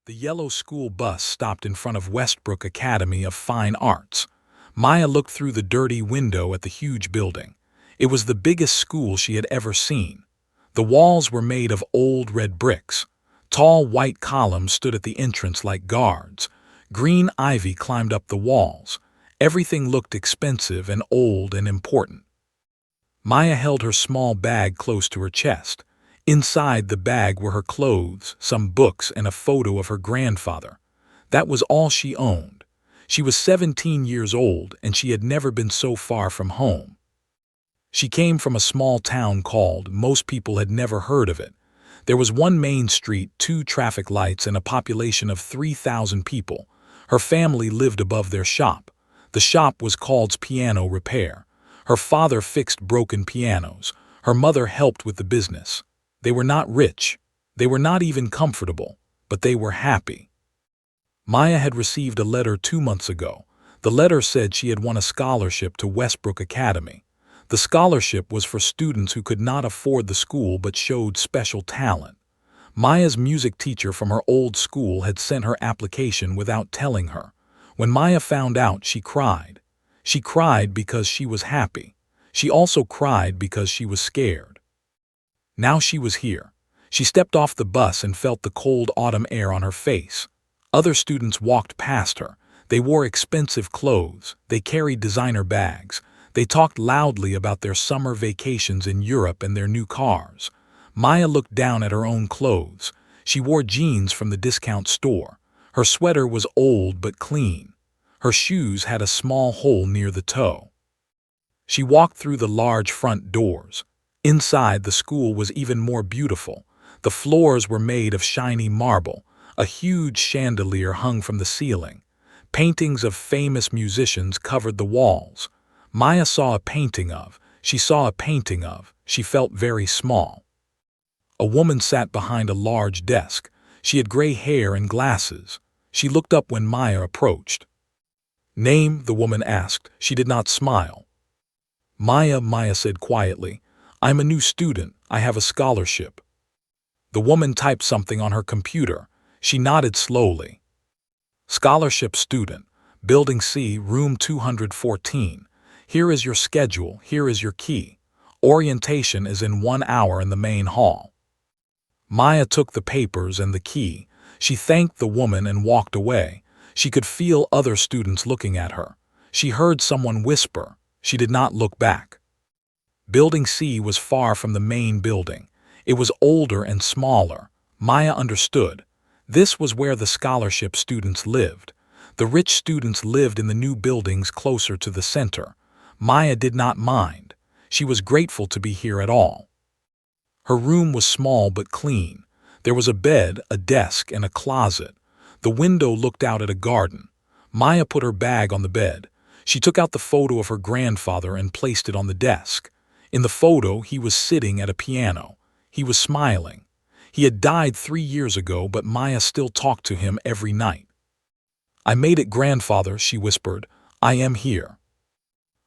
The yellow school bus stopped in front of Westbrook Academy of Fine Arts. Maya looked through the dirty window at the huge building. It was the biggest school she had ever seen. The walls were made of old red bricks. Tall white columns stood at the entrance like guards. Green ivy climbed up the walls. Everything looked expensive and old and important. Maya held her small bag close to her chest. Inside the bag were her clothes, some books, and a photo of her grandfather. That was all she owned. She was 17 years old, and she had never been so far from home. She came from a small town called, most people had never heard of it. There was one main street, 2 traffic lights, and a population of 3,000 people. Her family lived above their shop. The shop was called Piano Repair. Her father fixed broken pianos. Her mother helped with the business. They were not rich. They were not even comfortable, but they were happy. Maya had received a letter 2 months ago. The letter said she had won a scholarship to Westbrook Academy. The scholarship was for students who could not afford the school but showed special talent. Maya's music teacher from her old school had sent her application without telling her. When Maya found out, she cried. She cried because she was happy. She also cried because she was scared. Now she was here. She stepped off the bus and felt the cold autumn air on her face. Other students walked past her. They wore expensive clothes. They carried designer bags. They talked loudly about their summer vacations in Europe and their new cars. Maya looked down at her own clothes. She wore jeans from the discount store. Her sweater was old but clean. Her shoes had a small hole near the toe. She walked through the large front doors. Inside, the school was even more beautiful. The floors were made of shiny marble. A huge chandelier hung from the ceiling. Paintings of famous musicians covered the walls. Maya saw a painting of, she felt very small. A woman sat behind a large desk. She had gray hair and glasses. She looked up when Maya approached. "Name?" the woman asked. She did not smile. Maya said quietly. "I'm a new student. I have a scholarship." The woman typed something on her computer. She nodded slowly. "Scholarship student, Building C, room 214. Here is your schedule. Here is your key. Orientation is in 1 hour in the main hall." Maya took the papers and the key. She thanked the woman and walked away. She could feel other students looking at her. She heard someone whisper. She did not look back. Building C was far from the main building. It was older and smaller. Maya understood. This was where the scholarship students lived. The rich students lived in the new buildings closer to the center. Maya did not mind. She was grateful to be here at all. Her room was small but clean. There was a bed, a desk, and a closet. The window looked out at a garden. Maya put her bag on the bed. She took out the photo of her grandfather and placed it on the desk. In the photo, he was sitting at a piano. He was smiling. He had died 3 years ago, but Maya still talked to him every night. "I made it, grandfather," she whispered. "I am here."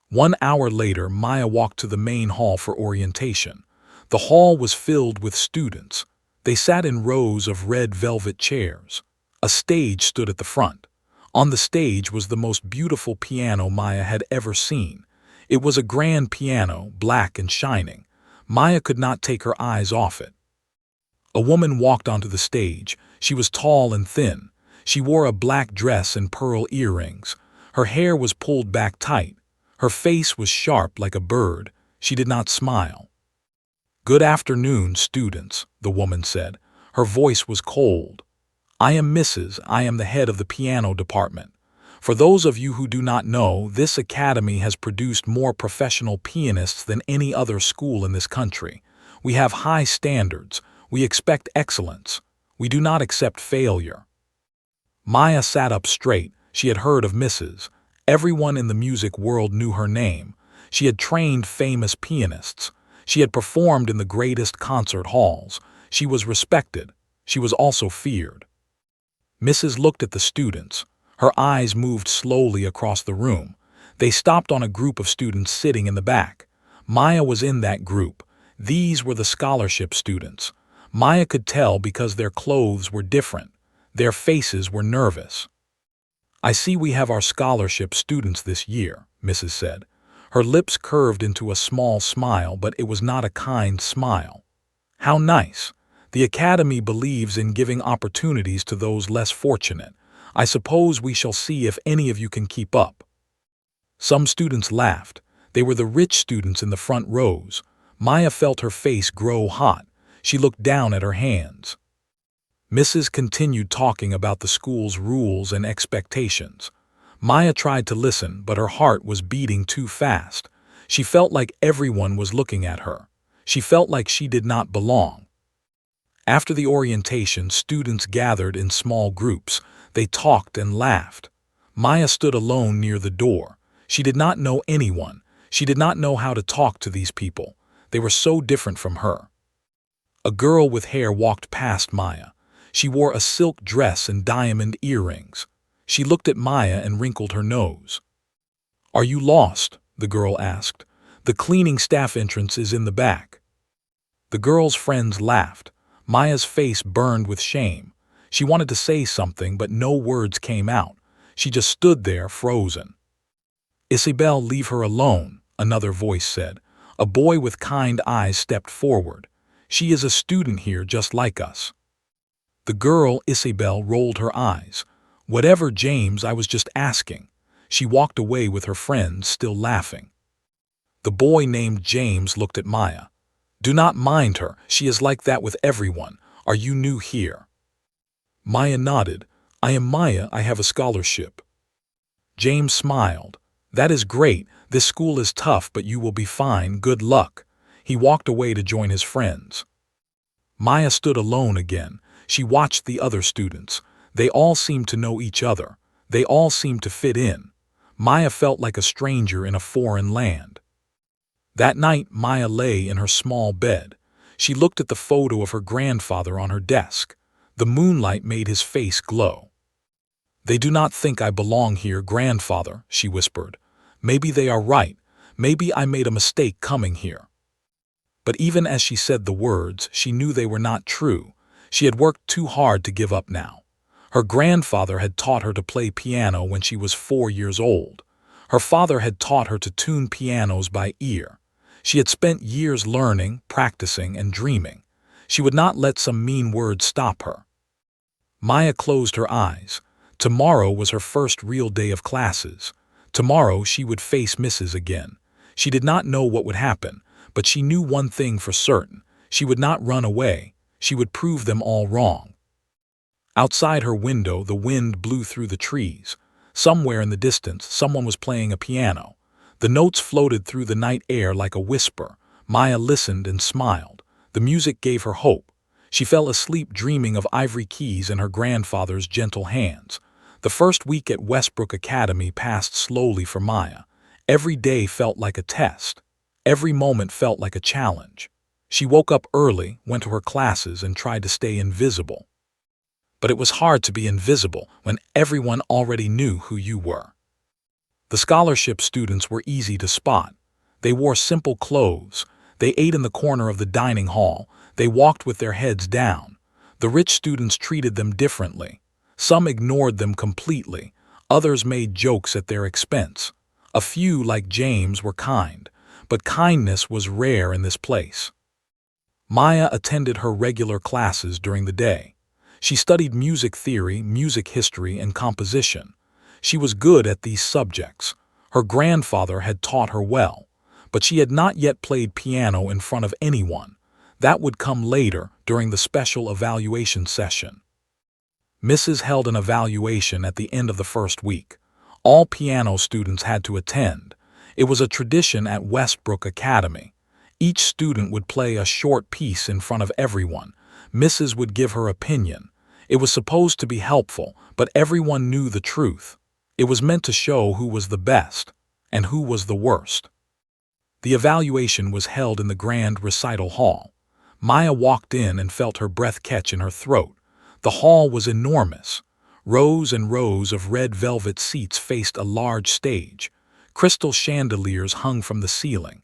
1 hour later, Maya walked to the main hall for orientation. The hall was filled with students. They sat in rows of red velvet chairs. A stage stood at the front. On the stage was the most beautiful piano Maya had ever seen. It was a grand piano, black and shining. Maya could not take her eyes off it. A woman walked onto the stage. She was tall and thin. She wore a black dress and pearl earrings. Her hair was pulled back tight. Her face was sharp like a bird. She did not smile. "Good afternoon, students," the woman said. Her voice was cold. "I am I am the head of the piano department. For those of you who do not know, this academy has produced more professional pianists than any other school in this country. We have high standards. We expect excellence. We do not accept failure." Maya sat up straight. She had heard of Mrs. Everyone in the music world knew her name. She had trained famous pianists. She had performed in the greatest concert halls. She was respected. She was also feared. Mrs. looked at the students. Her eyes moved slowly across the room. They stopped on a group of students sitting in the back. Maya was in that group. These were the scholarship students. Maya could tell because their clothes were different. Their faces were nervous. "I see we have our scholarship students this year," Mrs. said. Her lips curved into a small smile, but it was not a kind smile. "How nice. The Academy believes in giving opportunities to those less fortunate. I suppose we shall see if any of you can keep up." Some students laughed. They were the rich students in the front rows. Maya felt her face grow hot. She looked down at her hands. Mrs. continued talking about the school's rules and expectations. Maya tried to listen, but her heart was beating too fast. She felt like everyone was looking at her. She felt like she did not belong. After the orientation, students gathered in small groups. They talked and laughed. Maya stood alone near the door. She did not know anyone. She did not know how to talk to these people. They were so different from her. A girl with hair walked past Maya. She wore a silk dress and diamond earrings. She looked at Maya and wrinkled her nose. "Are you lost?" the girl asked. "The cleaning staff entrance is in the back." The girl's friends laughed. Maya's face burned with shame. She wanted to say something, but no words came out. She just stood there, frozen. "Isabel, leave her alone," another voice said. A boy with kind eyes stepped forward. "She is a student here just like us." The girl, Isabel, rolled her eyes. "Whatever, James, I was just asking." She walked away with her friends, still laughing. The boy named James looked at Maya. "Do not mind her. She is like that with everyone. Are you new here?" Maya nodded. "I am Maya. I have a scholarship." James smiled. "That is great. This school is tough, but you will be fine. Good luck." He walked away to join his friends. Maya stood alone again. She watched the other students. They all seemed to know each other. They all seemed to fit in. Maya felt like a stranger in a foreign land. That night, Maya lay in her small bed. She looked at the photo of her grandfather on her desk. The moonlight made his face glow. "They do not think I belong here, grandfather," she whispered. "Maybe they are right. Maybe I made a mistake coming here." But even as she said the words, she knew they were not true. She had worked too hard to give up now. Her grandfather had taught her to play piano when she was 4 years old. Her father had taught her to tune pianos by ear. She had spent years learning, practicing, and dreaming. She would not let some mean words stop her. Maya closed her eyes. Tomorrow was her first real day of classes. Tomorrow she would face Mrs. again. She did not know what would happen, but she knew one thing for certain. She would not run away. She would prove them all wrong. Outside her window, the wind blew through the trees. Somewhere in the distance, someone was playing a piano. The notes floated through the night air like a whisper. Maya listened and smiled. The music gave her hope. She fell asleep dreaming of ivory keys in her grandfather's gentle hands. The first week at Westbrook Academy passed slowly for Maya. Every day felt like a test. Every moment felt like a challenge. She woke up early, went to her classes, and tried to stay invisible. But it was hard to be invisible when everyone already knew who you were. The scholarship students were easy to spot. They wore simple clothes. They ate in the corner of the dining hall. They walked with their heads down. The rich students treated them differently. Some ignored them completely. Others made jokes at their expense. A few, like James, were kind, but kindness was rare in this place. Maya attended her regular classes during the day. She studied music theory, music history, and composition. She was good at these subjects. Her grandfather had taught her well, but she had not yet played piano in front of anyone. That would come later during the special evaluation session. Mrs. held an evaluation at the end of the first week. All piano students had to attend. It was a tradition at Westbrook Academy. Each student would play a short piece in front of everyone. Mrs. would give her opinion. It was supposed to be helpful, but everyone knew the truth. It was meant to show who was the best and who was the worst. The evaluation was held in the grand recital hall. Maya walked in and felt her breath catch in her throat. The hall was enormous. Rows and rows of red velvet seats faced a large stage. Crystal chandeliers hung from the ceiling.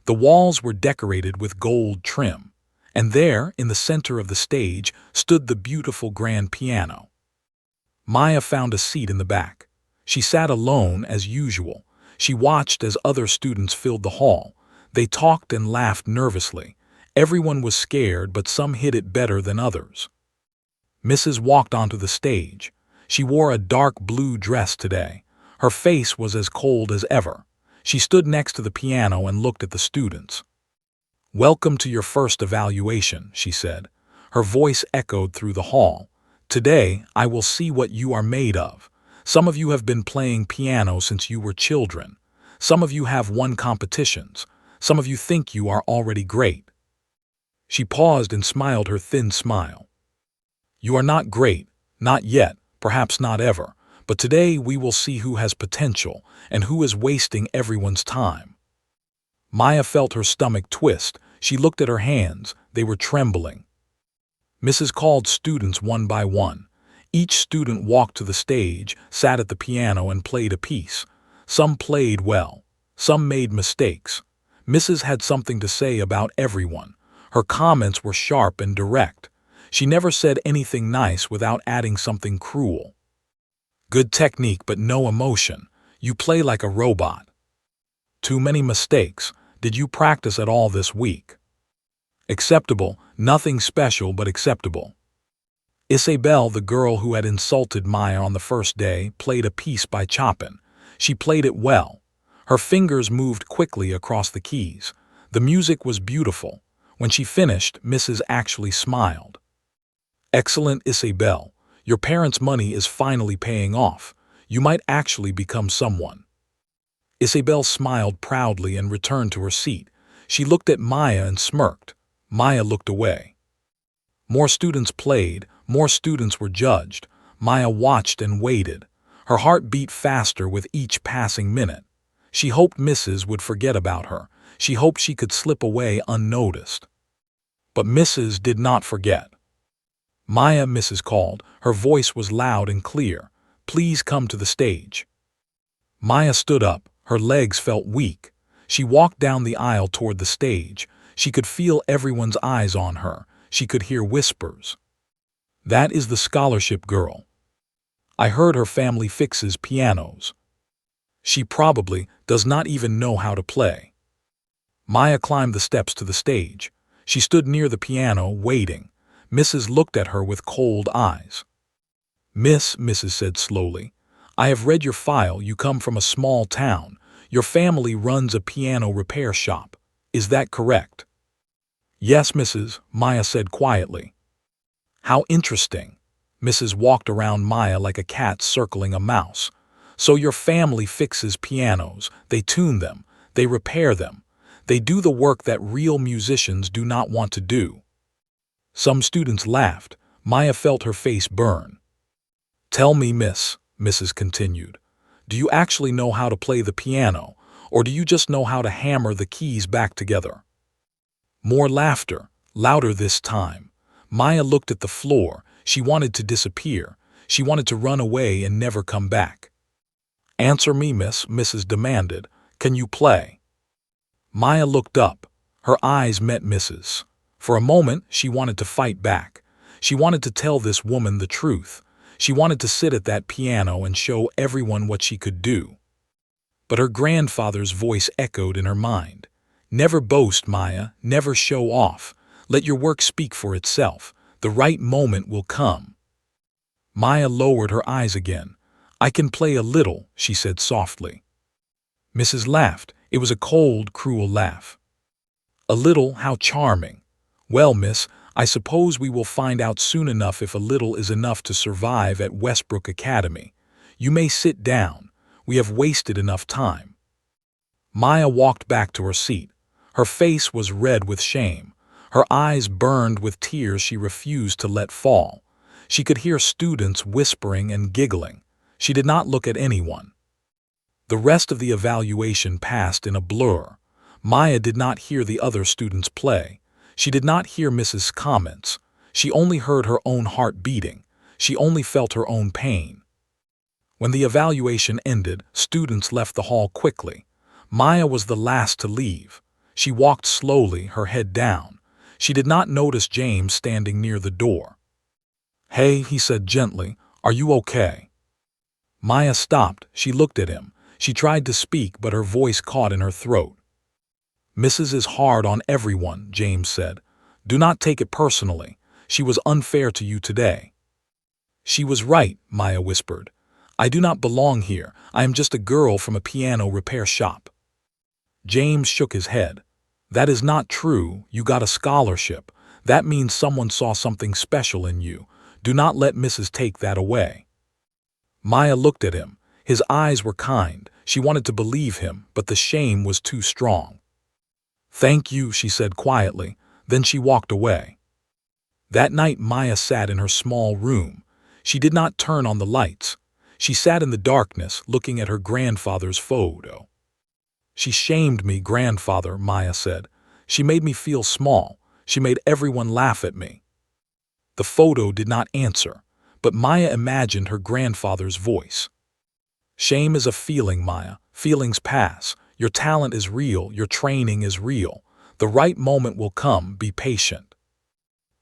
The walls were decorated with gold trim. And there, in the center of the stage, stood the beautiful grand piano. Maya found a seat in the back. She sat alone as usual. She watched as other students filled the hall. They talked and laughed nervously. Everyone was scared, but some hid it better than others. Mrs. walked onto the stage. She wore a dark blue dress today. Her face was as cold as ever. She stood next to the piano and looked at the students. "Welcome to your first evaluation," she said. Her voice echoed through the hall. "Today, I will see what you are made of. Some of you have been playing piano since you were children. Some of you have won competitions. Some of you think you are already great." She paused and smiled her thin smile. "You are not great, not yet, perhaps not ever, but today we will see who has potential and who is wasting everyone's time." Maya felt her stomach twist. She looked at her hands. They were trembling. Mrs. called students one by one. Each student walked to the stage, sat at the piano, and played a piece. Some played well. Some made mistakes. Mrs. had something to say about everyone. Her comments were sharp and direct. She never said anything nice without adding something cruel. "Good technique but no emotion. You play like a robot." "Too many mistakes. Did you practice at all this week?" "Acceptable, nothing special but acceptable." Isabel, the girl who had insulted Maya on the first day, played a piece by Chopin. She played it well. Her fingers moved quickly across the keys. The music was beautiful. When she finished, Mrs. actually smiled. "Excellent, Isabel. Your parents' money is finally paying off. You might actually become someone." Isabel smiled proudly and returned to her seat. She looked at Maya and smirked. Maya looked away. More students played. More students were judged. Maya watched and waited. Her heart beat faster with each passing minute. She hoped Mrs. would forget about her. She hoped she could slip away unnoticed. But Mrs. did not forget. "Maya," Mrs. called. Her voice was loud and clear. "Please come to the stage." Maya stood up. Her legs felt weak. She walked down the aisle toward the stage. She could feel everyone's eyes on her. She could hear whispers. "That is the scholarship girl. I heard her family fixes pianos. She probably does not even know how to play." Maya climbed the steps to the stage. She stood near the piano, waiting. Mrs. looked at her with cold eyes. "Miss," Mrs. said slowly, "I have read your file. You come from a small town. Your family runs a piano repair shop. Is that correct?" "Yes, Mrs.," Maya said quietly. "How interesting." Mrs. walked around Maya like a cat circling a mouse. "So your family fixes pianos. They tune them. They repair them. They do the work that real musicians do not want to do." Some students laughed. Maya felt her face burn. "Tell me, Miss," Mrs. continued, "do you actually know how to play the piano, or do you just know how to hammer the keys back together?" More laughter, louder this time. Maya looked at the floor. She wanted to disappear. She wanted to run away and never come back. "Answer me, Miss," Mrs. demanded. "Can you play?" Maya looked up. Her eyes met Mrs. For a moment, she wanted to fight back. She wanted to tell this woman the truth. She wanted to sit at that piano and show everyone what she could do. But her grandfather's voice echoed in her mind. "Never boast, Maya. Never show off. Let your work speak for itself. The right moment will come." Maya lowered her eyes again. "I can play a little," she said softly. Mrs. laughed. It was a cold, cruel laugh. "A little? How charming. Well, miss, I suppose we will find out soon enough if a little is enough to survive at Westbrook Academy. You may sit down. We have wasted enough time." Maya walked back to her seat. Her face was red with shame. Her eyes burned with tears she refused to let fall. She could hear students whispering and giggling. She did not look at anyone. The rest of the evaluation passed in a blur. Maya did not hear the other students play. She did not hear Mrs. comments. She only heard her own heart beating. She only felt her own pain. When the evaluation ended, students left the hall quickly. Maya was the last to leave. She walked slowly, her head down. She did not notice James standing near the door. "Hey," he said gently, Are you okay?" Maya stopped. She looked at him. She tried to speak, but her voice caught in her throat. "Mrs. is hard on everyone," James said. "Do not take it personally. She was unfair to you today." "She was right," Maya whispered. "I do not belong here. I am just a girl from a piano repair shop." James shook his head. "That is not true. You got a scholarship. That means someone saw something special in you. Do not let Mrs. take that away." Maya looked at him. His eyes were kind. She wanted to believe him, but the shame was too strong. "Thank you," she said quietly. Then she walked away. That night Maya sat in her small room. She did not turn on the lights. She sat in the darkness, looking at her grandfather's photo. "She shamed me, grandfather," Maya said. "She made me feel small. She made everyone laugh at me." The photo did not answer, but Maya imagined her grandfather's voice. "Shame is a feeling, Maya. Feelings pass. Your talent is real. Your training is real. The right moment will come. Be patient."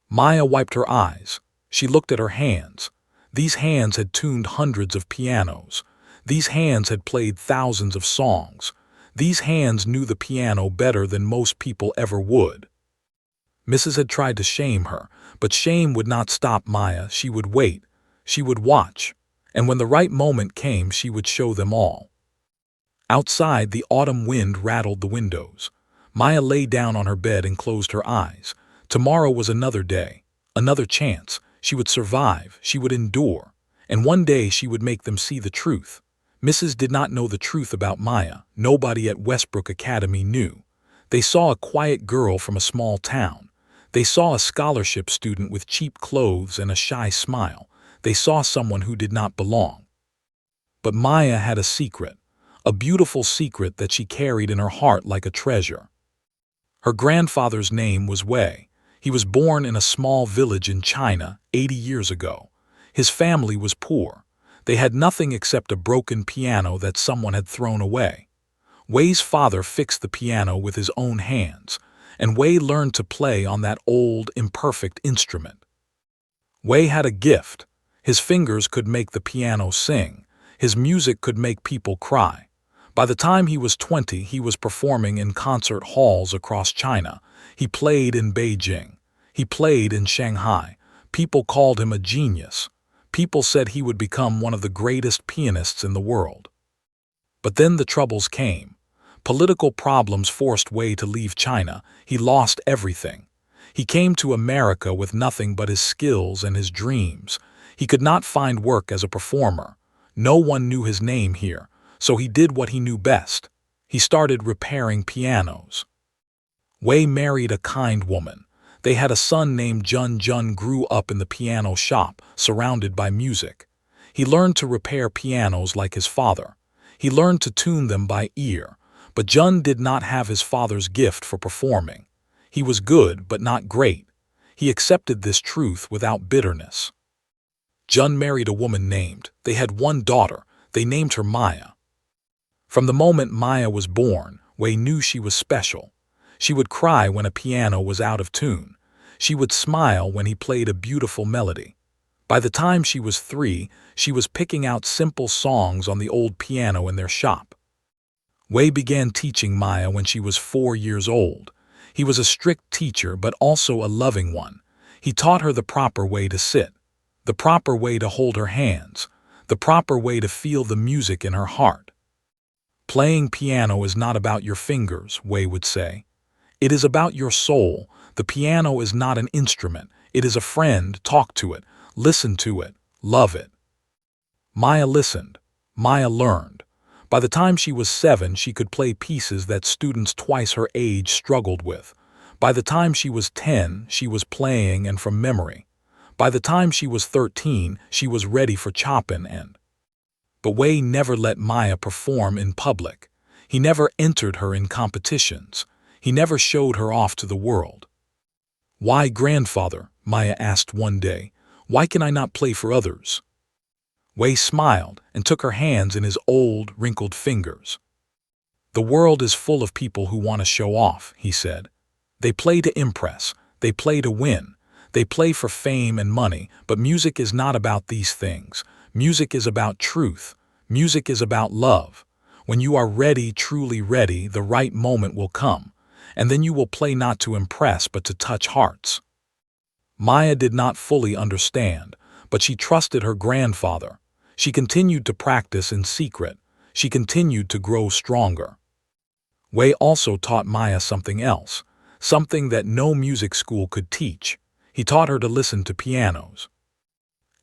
Maya wiped her eyes. She looked at her hands. These hands had tuned hundreds of pianos. These hands had played thousands of songs. These hands knew the piano better than most people ever would. Mrs. had tried to shame her, but shame would not stop Maya. She would wait. She would watch. And when the right moment came, she would show them all. Outside, the autumn wind rattled the windows. Maya lay down on her bed and closed her eyes. Tomorrow was another day, another chance. She would survive, she would endure, and one day she would make them see the truth. Mrs. did not know the truth about Maya. Nobody at Westbrook Academy knew. They saw a quiet girl from a small town. They saw a scholarship student with cheap clothes and a shy smile. They saw someone who did not belong. But Maya had a secret, a beautiful secret that she carried in her heart like a treasure. Her grandfather's name was Wei. He was born in a small village in China 80 years ago. His family was poor. They had nothing except a broken piano that someone had thrown away. Wei's father fixed the piano with his own hands, and Wei learned to play on that old, imperfect instrument. Wei had a gift. His fingers could make the piano sing. His music could make people cry. By the time he was 20, he was performing in concert halls across China. He played in Beijing. He played in Shanghai. People called him a genius. People said he would become one of the greatest pianists in the world. But then the troubles came. Political problems forced Wei to leave China. He lost everything. He came to America with nothing but his skills and his dreams. He could not find work as a performer. No one knew his name here, so he did what he knew best. He started repairing pianos. Wei married a kind woman. They had a son named Jun. Jun grew up in the piano shop, surrounded by music. He learned to repair pianos like his father. He learned to tune them by ear. But Jun did not have his father's gift for performing. He was good, but not great. He accepted this truth without bitterness. Jun married a woman named. They had one daughter. They named her Maya. From the moment Maya was born, Wei knew she was special. She would cry when a piano was out of tune. She would smile when he played a beautiful melody. By the time she was 3, she was picking out simple songs on the old piano in their shop. Wei began teaching Maya when she was 4 years old. He was a strict teacher, but also a loving one. He taught her the proper way to sit, the proper way to hold her hands, the proper way to feel the music in her heart. "Playing piano is not about your fingers," Wei would say. "It is about your soul. The piano is not an instrument. It is a friend. Talk to it. Listen to it. Love it." Maya listened. Maya learned. By the time she was 7, she could play pieces that students twice her age struggled with. By the time she was 10, she was playing and from memory. By the time she was 13, she was ready for Chopin and... But Wei never let Maya perform in public. He never entered her in competitions. He never showed her off to the world. "Why, grandfather?" Maya asked one day. "Why can I not play for others?" Wei smiled and took her hands in his old, wrinkled fingers. "The world is full of people who want to show off," he said. "They play to impress. They play to win. They play for fame and money, but music is not about these things. Music is about truth. Music is about love. When you are ready, truly ready, the right moment will come, and then you will play not to impress but to touch hearts. Maya did not fully understand, but she trusted her grandfather. She continued to practice in secret. She continued to grow stronger. Wei also taught Maya something else, something that no music school could teach. He taught her to listen to pianos.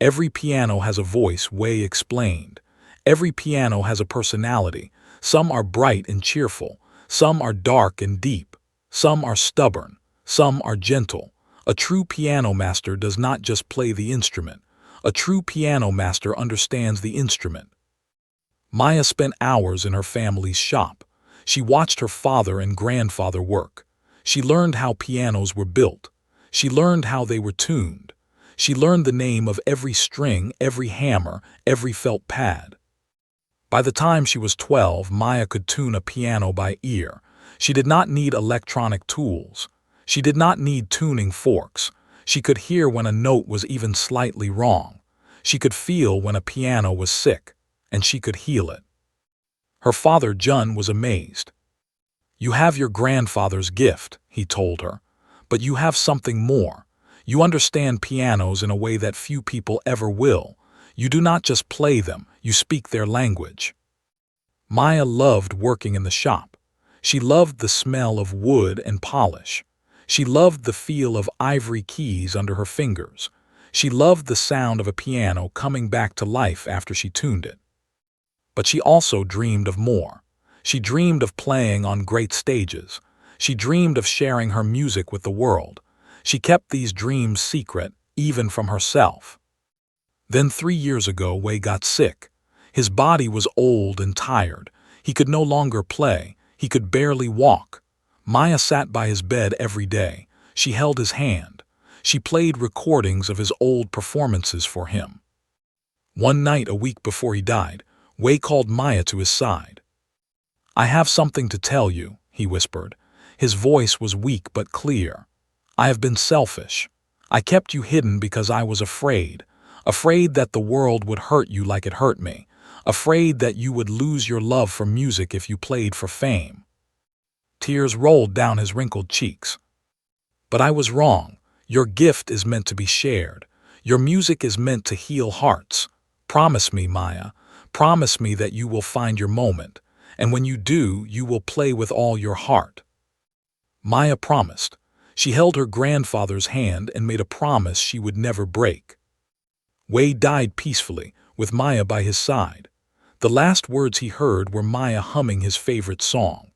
Every piano has a voice, Wei explained. Every piano has a personality. Some are bright and cheerful. Some are dark and deep. Some are stubborn. Some are gentle. A true piano master does not just play the instrument. A true piano master understands the instrument. Maya spent hours in her family's shop. She watched her father and grandfather work. She learned how pianos were built. She learned how they were tuned. She learned the name of every string, every hammer, every felt pad. By the time she was 12, Maya could tune a piano by ear. She did not need electronic tools. She did not need tuning forks. She could hear when a note was even slightly wrong. She could feel when a piano was sick, and she could heal it. Her father, Jun, was amazed. "You have your grandfather's gift," he told her, "but you have something more. You understand pianos in a way that few people ever will. You do not just play them, you speak their language." Maya loved working in the shop. She loved the smell of wood and polish. She loved the feel of ivory keys under her fingers. She loved the sound of a piano coming back to life after she tuned it. But she also dreamed of more. She dreamed of playing on great stages. She dreamed of sharing her music with the world. She kept these dreams secret, even from herself. Then 3 years ago, Wei got sick. His body was old and tired. He could no longer play. He could barely walk. Maya sat by his bed every day. She held his hand. She played recordings of his old performances for him. One night, a week before he died, Wei called Maya to his side. "I have something to tell you," he whispered. His voice was weak but clear. "I have been selfish. I kept you hidden because I was afraid. Afraid that the world would hurt you like it hurt me. Afraid that you would lose your love for music if you played for fame." Tears rolled down his wrinkled cheeks. "But I was wrong. Your gift is meant to be shared. Your music is meant to heal hearts. Promise me, Maya. Promise me that you will find your moment. And when you do, you will play with all your heart." Maya promised. She held her grandfather's hand and made a promise she would never break. Wei died peacefully, with Maya by his side. The last words he heard were Maya humming his favorite song.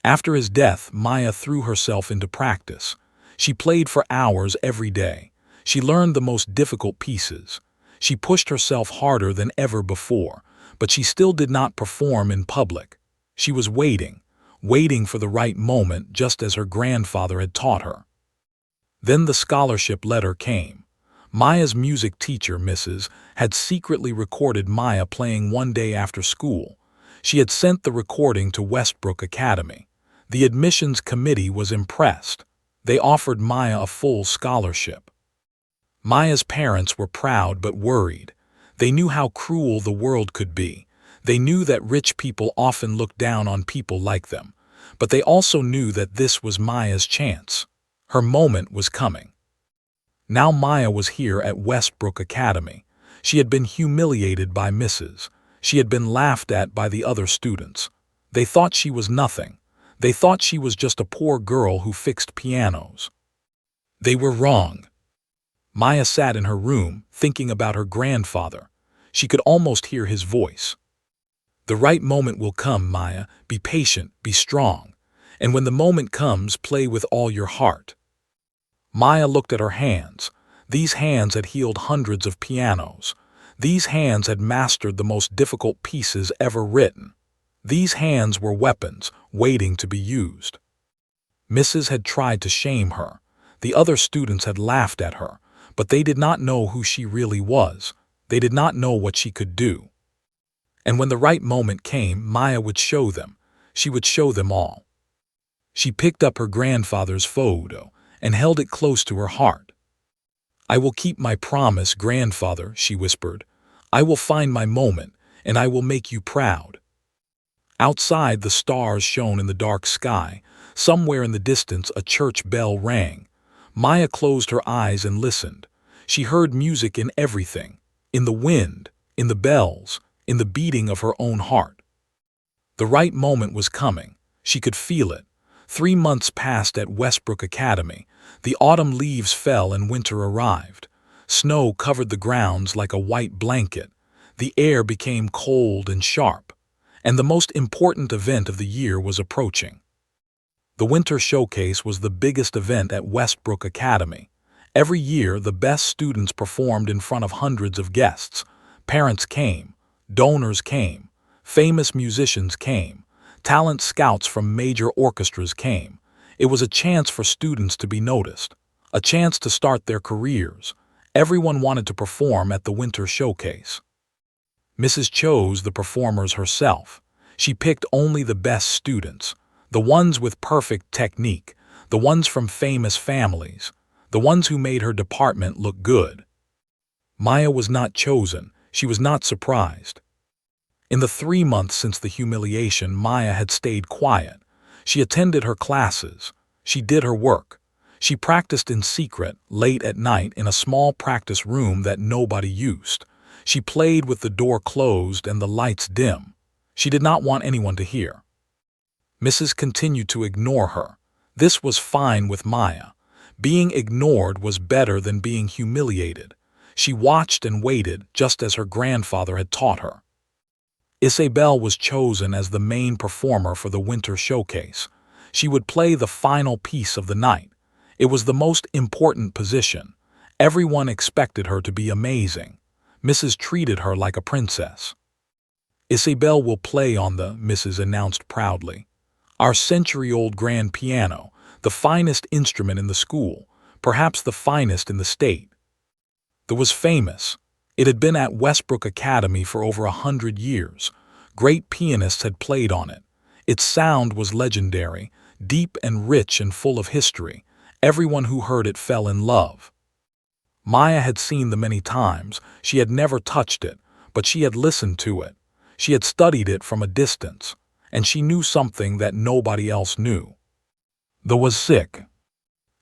After his death, Maya threw herself into practice. She played for hours every day. She learned the most difficult pieces. She pushed herself harder than ever before, but she still did not perform in public. She was waiting for the right moment, just as her grandfather had taught her. Then the scholarship letter came. Maya's music teacher, Mrs., had secretly recorded Maya playing one day after school. She had sent the recording to Westbrook Academy. The admissions committee was impressed. They offered Maya a full scholarship. Maya's parents were proud but worried. They knew how cruel the world could be. They knew that rich people often look down on people like them. But they also knew that this was Maya's chance. Her moment was coming. Now Maya was here at Westbrook Academy. She had been humiliated by Mrs. She had been laughed at by the other students. They thought she was nothing. They thought she was just a poor girl who fixed pianos. They were wrong. Maya sat in her room, thinking about her grandfather. She could almost hear his voice. "The right moment will come, Maya. Be patient, be strong. And when the moment comes, play with all your heart." Maya looked at her hands. These hands had healed hundreds of pianos. These hands had mastered the most difficult pieces ever written. These hands were weapons, waiting to be used. Mrs. had tried to shame her. The other students had laughed at her, but they did not know who she really was. They did not know what she could do. And when the right moment came, Maya would show them. She would show them all. She picked up her grandfather's photo and held it close to her heart. "I will keep my promise, grandfather," she whispered. "I will find my moment, and I will make you proud." Outside, the stars shone in the dark sky. Somewhere in the distance, a church bell rang. Maya closed her eyes and listened. She heard music in everything, in the wind, in the bells, in the beating of her own heart. The right moment was coming. She could feel it. 3 months passed at Westbrook Academy. The autumn leaves fell and winter arrived. Snow covered the grounds like a white blanket. The air became cold and sharp. And the most important event of the year was approaching. The Winter Showcase was the biggest event at Westbrook Academy. Every year, the best students performed in front of hundreds of guests. Parents came, donors came, famous musicians came, talent scouts from major orchestras came. It was a chance for students to be noticed, a chance to start their careers. Everyone wanted to perform at the Winter Showcase. Mrs. chose the performers herself. She picked only the best students, the ones with perfect technique, the ones from famous families, the ones who made her department look good. Maya was not chosen. She was not surprised. In the 3 months since the humiliation, Maya had stayed quiet. She attended her classes. She did her work. She practiced in secret, late at night, in a small practice room that nobody used. She played with the door closed and the lights dim. She did not want anyone to hear. Mrs. continued to ignore her. This was fine with Maya. Being ignored was better than being humiliated. She watched and waited, just as her grandfather had taught her. Isabel was chosen as the main performer for the Winter Showcase. She would play the final piece of the night. It was the most important position. Everyone expected her to be amazing. Mrs. treated her like a princess. "Isabel will play on the," Mrs. announced proudly, "our century-old grand piano, the finest instrument in the school, perhaps the finest in the state." It was famous. It had been at Westbrook Academy for over 100 years. Great pianists had played on it. Its sound was legendary, deep and rich and full of history. Everyone who heard it fell in love. Maya had seen the many times. She had never touched it, but she had listened to it. She had studied it from a distance, and she knew something that nobody else knew. The was sick.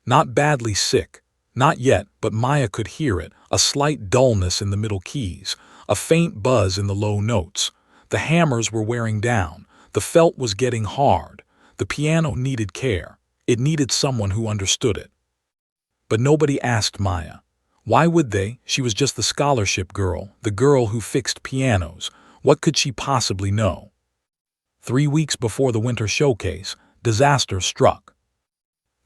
Not badly sick. Not yet, but Maya could hear it, a slight dullness in the middle keys, a faint buzz in the low notes. The hammers were wearing down. The felt was getting hard. The piano needed care. It needed someone who understood it. But nobody asked Maya. Why would they? She was just the scholarship girl, the girl who fixed pianos. What could she possibly know? 3 weeks before the Winter Showcase, disaster struck.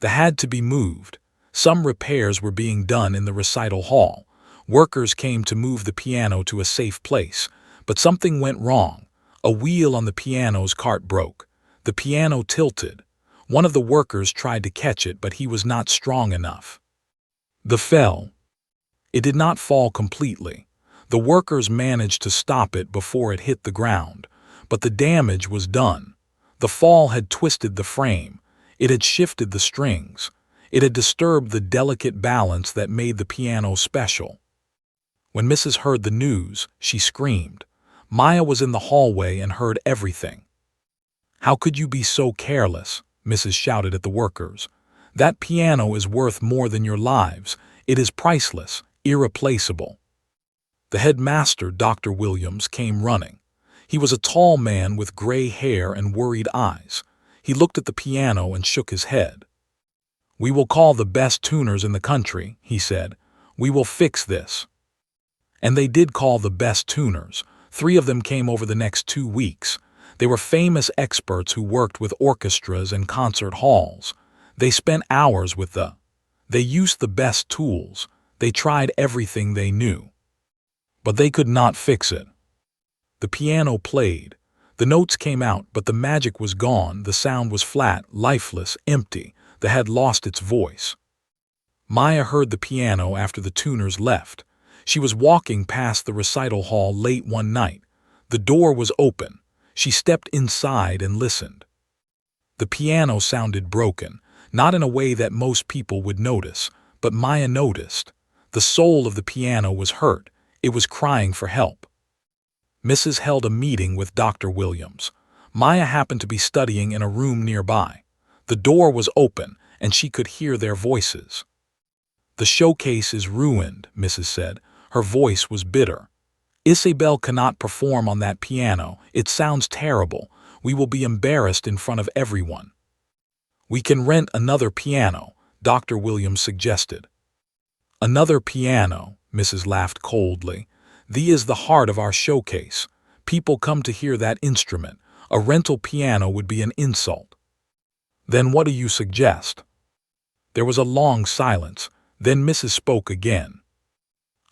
They had to be moved. Some repairs were being done in the recital hall. Workers came to move the piano to a safe place, but something went wrong. A wheel on the piano's cart broke. The piano tilted. One of the workers tried to catch it, but he was not strong enough. The fell. It did not fall completely. The workers managed to stop it before it hit the ground, but the damage was done. The fall had twisted the frame. It had shifted the strings. It had disturbed the delicate balance that made the piano special. When Mrs. heard the news, she screamed. Maya was in the hallway and heard everything. "How could you be so careless?" Mrs. shouted at the workers. "That piano is worth more than your lives. It is priceless, irreplaceable." The headmaster, Dr. Williams, came running. He was a tall man with gray hair and worried eyes. He looked at the piano and shook his head. "We will call the best tuners in the country," he said. "We will fix this." And they did call the best tuners. 3 of them came over the next 2 weeks. They were famous experts who worked with orchestras and concert halls. They spent hours with They used the best tools. They tried everything they knew. But they could not fix it. The piano played. The notes came out, but the magic was gone. The sound was flat, lifeless, empty. That had lost its voice. Maya heard the piano after the tuners left. She was walking past the recital hall late one night. The door was open. She stepped inside and listened. The piano sounded broken, not in a way that most people would notice, but Maya noticed. The soul of the piano was hurt. It was crying for help. Mrs. held a meeting with Dr. Williams. Maya happened to be studying in a room nearby. The door was open, and she could hear their voices. "The showcase is ruined," Mrs. said. Her voice was bitter. "Isabel cannot perform on that piano. It sounds terrible. We will be embarrassed in front of everyone." "We can rent another piano," Dr. Williams suggested. "Another piano," Mrs. laughed coldly. "Thee is the heart of our showcase. People come to hear that instrument. A rental piano would be an insult." "Then what do you suggest?" There was a long silence. Then Mrs. spoke again.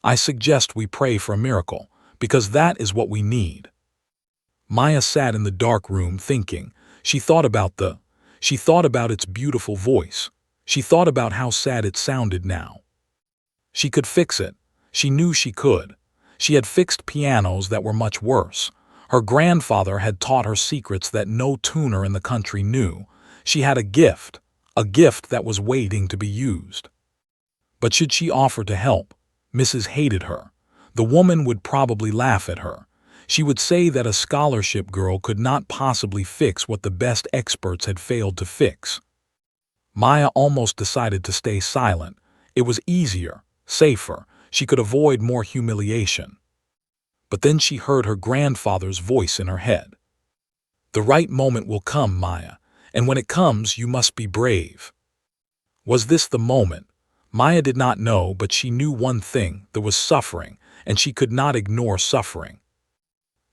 "I suggest we pray for a miracle, because that is what we need." Maya sat in the dark room thinking. She thought about its beautiful voice. She thought about how sad it sounded now. She could fix it. She knew she could. She had fixed pianos that were much worse. Her grandfather had taught her secrets that no tuner in the country knew. She had a gift that was waiting to be used. But should she offer to help? Mrs. hated her. The woman would probably laugh at her. She would say that a scholarship girl could not possibly fix what the best experts had failed to fix. Maya almost decided to stay silent. It was easier, safer. She could avoid more humiliation. But then she heard her grandfather's voice in her head. "The right moment will come, Maya, and when it comes, you must be brave." Was this the moment? Maya did not know, but she knew one thing: there was suffering, and she could not ignore suffering.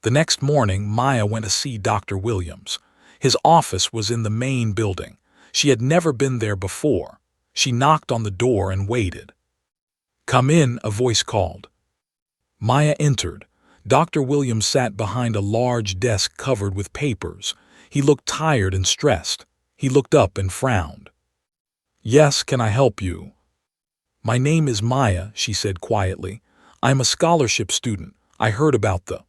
The next morning, Maya went to see Dr. Williams. His office was in the main building. She had never been there before. She knocked on the door and waited. "Come in," a voice called. Maya entered. Dr. Williams sat behind a large desk covered with papers. He looked tired and stressed. He looked up and frowned. "Yes, can I help you?" "My name is Maya," she said quietly. "I'm a scholarship student. I heard about the—"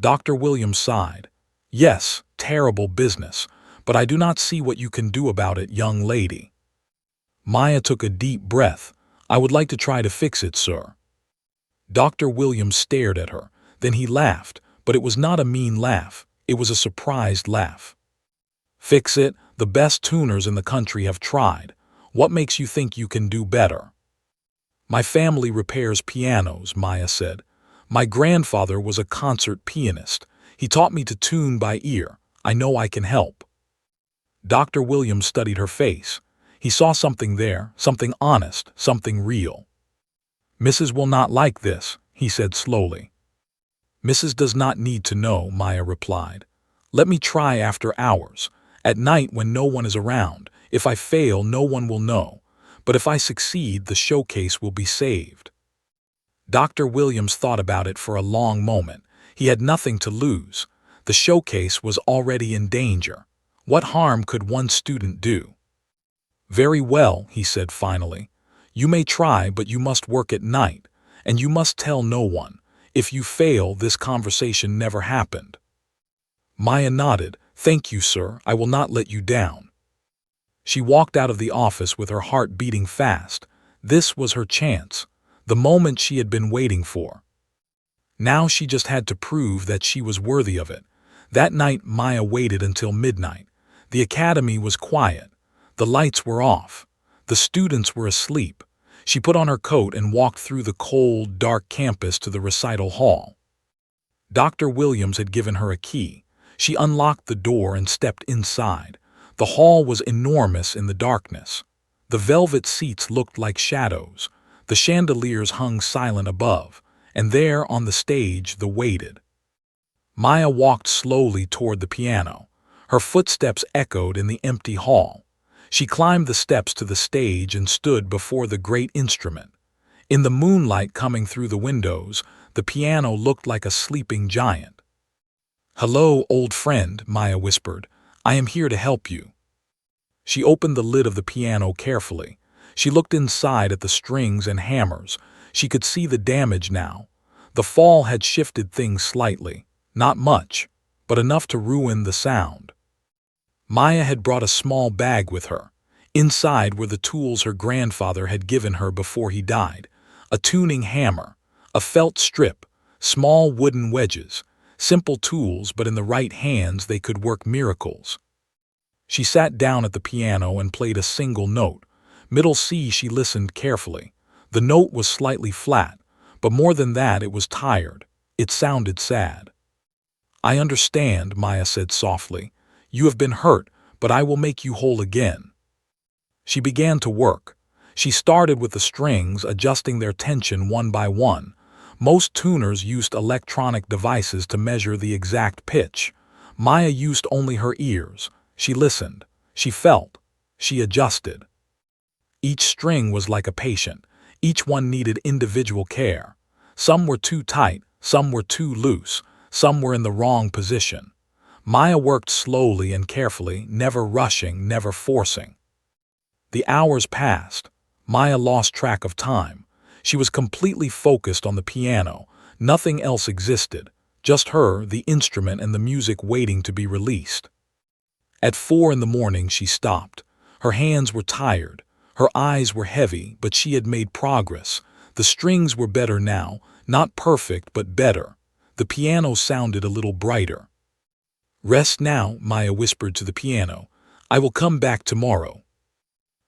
Dr. Williams sighed. "Yes, terrible business, but I do not see what you can do about it, young lady." Maya took a deep breath. "I would like to try to fix it, sir." Dr. Williams stared at her. Then he laughed, but it was not a mean laugh. It was a surprised laugh. "Fix it? The best tuners in the country have tried. What makes you think you can do better?" "My family repairs pianos," Maya said. "My grandfather was a concert pianist. He taught me to tune by ear. I know I can help." Dr. Williams studied her face. He saw something there, something honest, something real. "Mrs. will not like this," he said slowly. "Mrs. does not need to know," Maya replied. "Let me try after hours, at night when no one is around. If I fail, no one will know. But if I succeed, the showcase will be saved." Dr. Williams thought about it for a long moment. He had nothing to lose. The showcase was already in danger. What harm could one student do? "Very well," he said finally. "You may try, but you must work at night, and you must tell no one. If you fail, this conversation never happened." Maya nodded. "Thank you, sir. I will not let you down." She walked out of the office with her heart beating fast. This was her chance, the moment she had been waiting for. Now she just had to prove that she was worthy of it. That night, Maya waited until midnight. The academy was quiet. The lights were off. The students were asleep. She put on her coat and walked through the cold, dark campus to the recital hall. Dr. Williams had given her a key. She unlocked the door and stepped inside. The hall was enormous in the darkness. The velvet seats looked like shadows. The chandeliers hung silent above, and there on the stage the waited. Maya walked slowly toward the piano. Her footsteps echoed in the empty hall. She climbed the steps to the stage and stood before the great instrument. In the moonlight coming through the windows, the piano looked like a sleeping giant. "Hello, old friend," Maya whispered. "I am here to help you." She opened the lid of the piano carefully. She looked inside at the strings and hammers. She could see the damage now. The fall had shifted things slightly. Not much, but enough to ruin the sound. Maya had brought a small bag with her. Inside were the tools her grandfather had given her before he died. A tuning hammer, a felt strip, small wooden wedges, simple tools, but in the right hands they could work miracles. She sat down at the piano and played a single note. Middle C. She listened carefully. The note was slightly flat, but more than that, it was tired. It sounded sad. "I understand," Maya said softly. "You have been hurt, but I will make you whole again." She began to work. She started with the strings, adjusting their tension one by one. Most tuners used electronic devices to measure the exact pitch. Maya used only her ears. She listened. She felt. She adjusted. Each string was like a patient. Each one needed individual care. Some were too tight, some were too loose, some were in the wrong position. Maya worked slowly and carefully, never rushing, never forcing. The hours passed. Maya lost track of time. She was completely focused on the piano. Nothing else existed. Just her, the instrument, and the music waiting to be released. At 4 in the morning she stopped. Her hands were tired. Her eyes were heavy, but she had made progress. The strings were better now, not perfect, but better. The piano sounded a little brighter. "Rest now," Maya whispered to the piano. "I will come back tomorrow."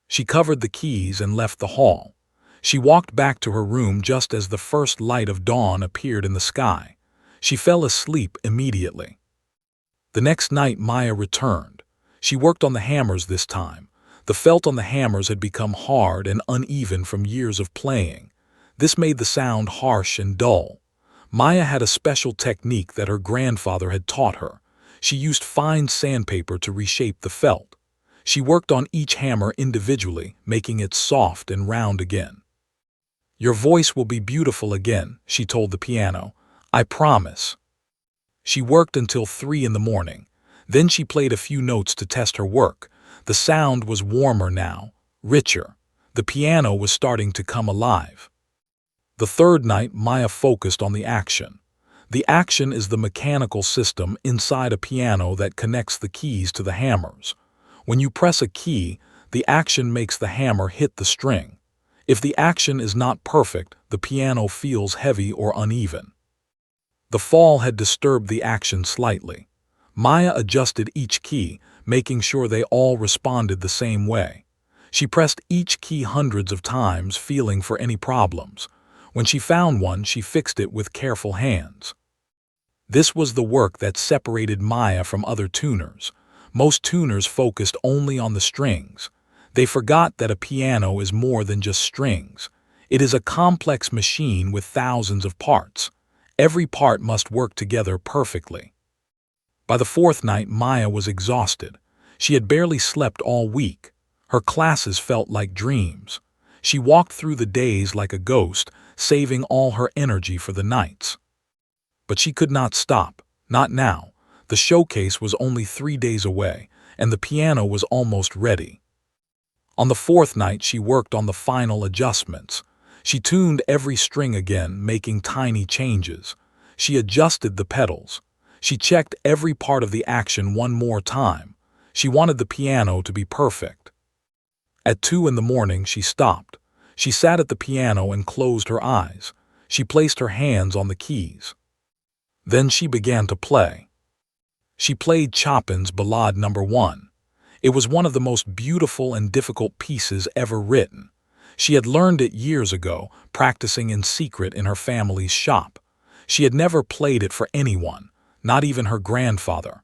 She covered the keys and left the hall. She walked back to her room just as the first light of dawn appeared in the sky. She fell asleep immediately. The next night Maya returned. She worked on the hammers this time. The felt on the hammers had become hard and uneven from years of playing. This made the sound harsh and dull. Maya had a special technique that her grandfather had taught her. She used fine sandpaper to reshape the felt. She worked on each hammer individually, making it soft and round again. "Your voice will be beautiful again," she told the piano. "I promise." She worked until 3 in the morning. Then she played a few notes to test her work. The sound was warmer now, richer. The piano was starting to come alive. The third night, Maya focused on the action. The action is the mechanical system inside a piano that connects the keys to the hammers. When you press a key, the action makes the hammer hit the string. If the action is not perfect, the piano feels heavy or uneven. The fall had disturbed the action slightly. Maya adjusted each key, making sure they all responded the same way. She pressed each key hundreds of times, feeling for any problems. When she found one, she fixed it with careful hands. This was the work that separated Maya from other tuners. Most tuners focused only on the strings. They forgot that a piano is more than just strings. It is a complex machine with thousands of parts. Every part must work together perfectly. By the fourth night, Maya was exhausted. She had barely slept all week. Her classes felt like dreams. She walked through the days like a ghost, saving all her energy for the nights. But she could not stop, not now. The showcase was only 3 days away, and the piano was almost ready. On the fourth night, she worked on the final adjustments. She tuned every string again, making tiny changes. She adjusted the pedals. She checked every part of the action one more time. She wanted the piano to be perfect. At 2 in the morning, she stopped. She sat at the piano and closed her eyes. She placed her hands on the keys. Then she began to play. She played Chopin's Ballade No. 1. It was one of the most beautiful and difficult pieces ever written. She had learned it years ago, practicing in secret in her family's shop. She had never played it for anyone, not even her grandfather.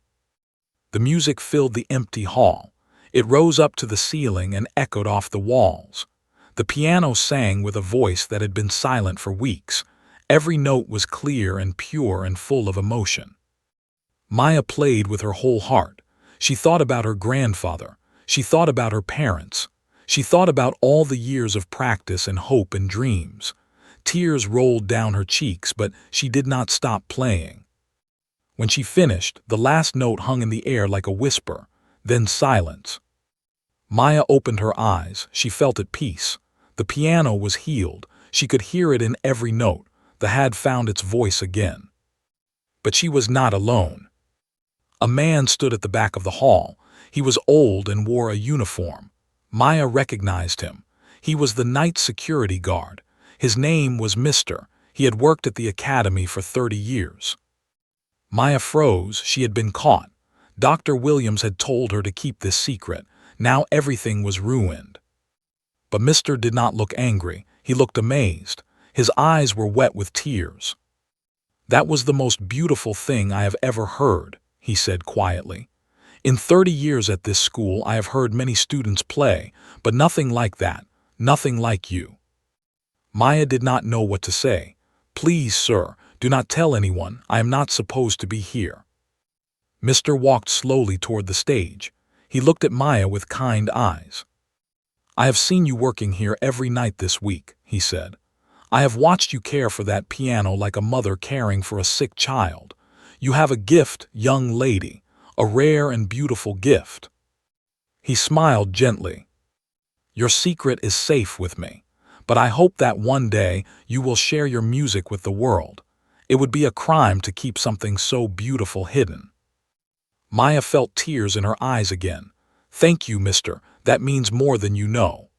The music filled the empty hall. It rose up to the ceiling and echoed off the walls. The piano sang with a voice that had been silent for weeks. Every note was clear and pure and full of emotion. Maya played with her whole heart. She thought about her grandfather. She thought about her parents. She thought about all the years of practice and hope and dreams. Tears rolled down her cheeks, but she did not stop playing. When she finished, the last note hung in the air like a whisper, then silence. Maya opened her eyes. She felt at peace. The piano was healed. She could hear it in every note. The had found its voice again. But she was not alone. A man stood at the back of the hall. He was old and wore a uniform. Maya recognized him. He was the night security guard. His name was Mr. He had worked at the academy for 30 years. Maya froze. She had been caught. Dr. Williams had told her to keep this secret. Now everything was ruined. But Mr. did not look angry. He looked amazed. His eyes were wet with tears. "That was the most beautiful thing I have ever heard," he said quietly. "In 30 years at this school I have heard many students play, but nothing like that, nothing like you." Maya did not know what to say. "Please, sir, do not tell anyone. I am not supposed to be here." Mr. walked slowly toward the stage. He looked at Maya with kind eyes. "I have seen you working here every night this week," he said. "I have watched you care for that piano like a mother caring for a sick child. You have a gift, young lady, a rare and beautiful gift." He smiled gently. "Your secret is safe with me, but I hope that one day you will share your music with the world. It would be a crime to keep something so beautiful hidden." Maya felt tears in her eyes again. "Thank you, mister. That means more than you know."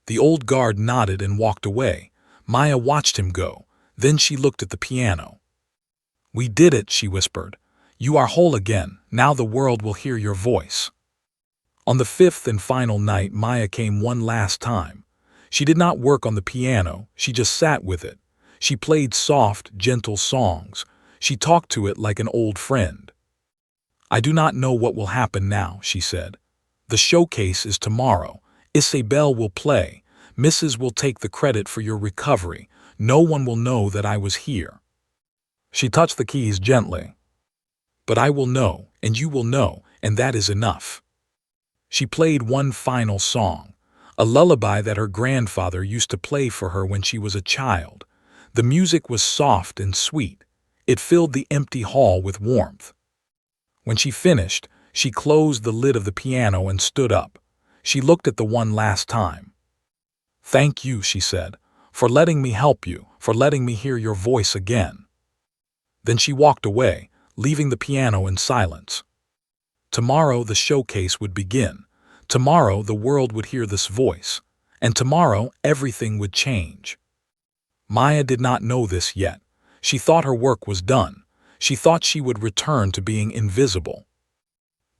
The old guard nodded and walked away. Maya watched him go. Then she looked at the piano. "We did it," she whispered. "You are whole again. Now the world will hear your voice." On the 5th and final night, Maya came one last time. She did not work on the piano. She just sat with it. She played soft, gentle songs. She talked to it like an old friend. "I do not know what will happen now," she said. "The showcase is tomorrow. Isabel will play. Mrs. will take the credit for your recovery. No one will know that I was here." She touched the keys gently. "But I will know, and you will know, and that is enough." She played one final song, a lullaby that her grandfather used to play for her when she was a child. The music was soft and sweet. It filled the empty hall with warmth. When she finished, she closed the lid of the piano and stood up. She looked at the one last time. "Thank you," she said, "for letting me help you, for letting me hear your voice again." Then she walked away, leaving the piano in silence. Tomorrow the showcase would begin. Tomorrow the world would hear this voice. And tomorrow everything would change. Maya did not know this yet. She thought her work was done. She thought she would return to being invisible.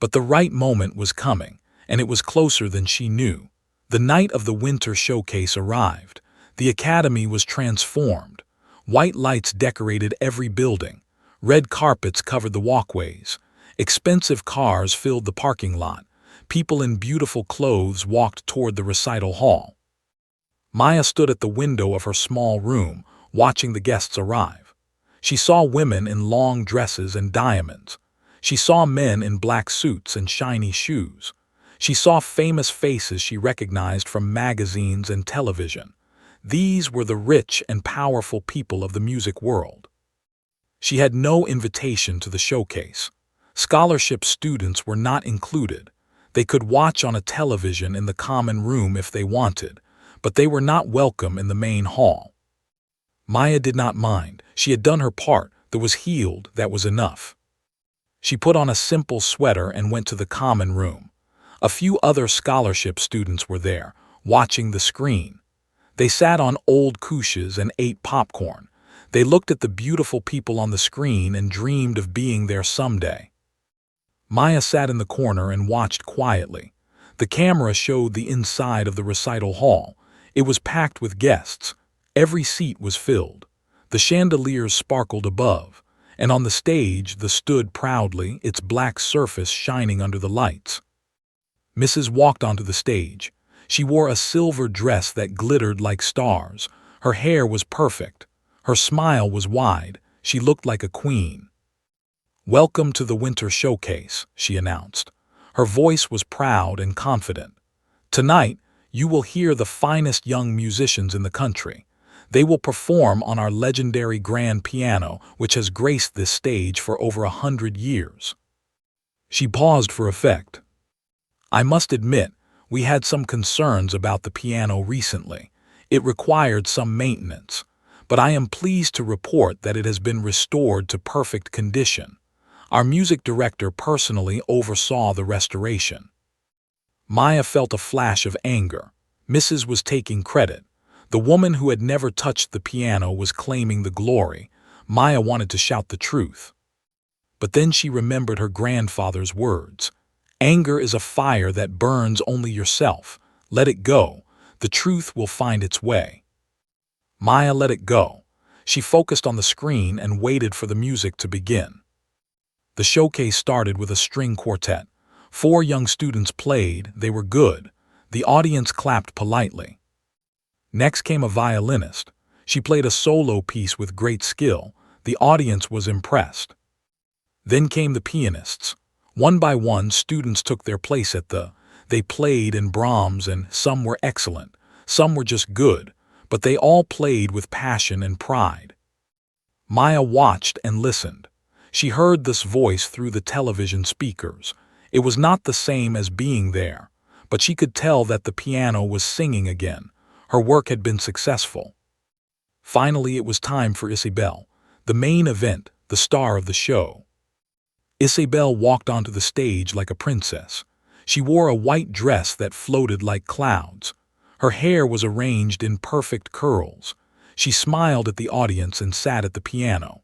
But the right moment was coming, and it was closer than she knew. The night of the winter showcase arrived. The academy was transformed. White lights decorated every building. Red carpets covered the walkways. Expensive cars filled the parking lot. People in beautiful clothes walked toward the recital hall. Maya stood at the window of her small room, watching the guests arrive. She saw women in long dresses and diamonds. She saw men in black suits and shiny shoes. She saw famous faces she recognized from magazines and television. These were the rich and powerful people of the music world. She had no invitation to the showcase. Scholarship students were not included. They could watch on a television in the common room if they wanted, but they were not welcome in the main hall. Maya did not mind. She had done her part. That was healed. That was enough. She put on a simple sweater and went to the common room. A few other scholarship students were there, watching the screen. They sat on old couches and ate popcorn. They looked at the beautiful people on the screen and dreamed of being there someday. Maya sat in the corner and watched quietly. The camera showed the inside of the recital hall. It was packed with guests. Every seat was filled. The chandeliers sparkled above, and on the stage stood proudly, its black surface shining under the lights. Mrs. walked onto the stage. She wore a silver dress that glittered like stars. Her hair was perfect. Her smile was wide. She looked like a queen. "Welcome to the Winter Showcase," she announced. Her voice was proud and confident. "Tonight, you will hear the finest young musicians in the country. They will perform on our legendary grand piano, which has graced this stage for over 100 years." She paused for effect. "I must admit, we had some concerns about the piano recently. It required some maintenance, but I am pleased to report that it has been restored to perfect condition. Our music director personally oversaw the restoration." Maya felt a flash of anger. Mrs. was taking credit. The woman who had never touched the piano was claiming the glory. Maya wanted to shout the truth. But then she remembered her grandfather's words. Anger is a fire that burns only yourself. Let it go. The truth will find its way. Maya let it go. She focused on the screen and waited for the music to begin. The showcase started with a string quartet. 4 young students played. They were good. The audience clapped politely. Next came a violinist. She played a solo piece with great skill. The audience was impressed. Then came the pianists. One by one, students took their place at the. They played in Brahms, and some were excellent. Some were just good, but they all played with passion and pride. Maya watched and listened. She heard this voice through the television speakers. It was not the same as being there, but she could tell that the piano was singing again. Her work had been successful. Finally, it was time for Isabel, the main event, the star of the show. Isabel walked onto the stage like a princess. She wore a white dress that floated like clouds. Her hair was arranged in perfect curls. She smiled at the audience and sat at the piano.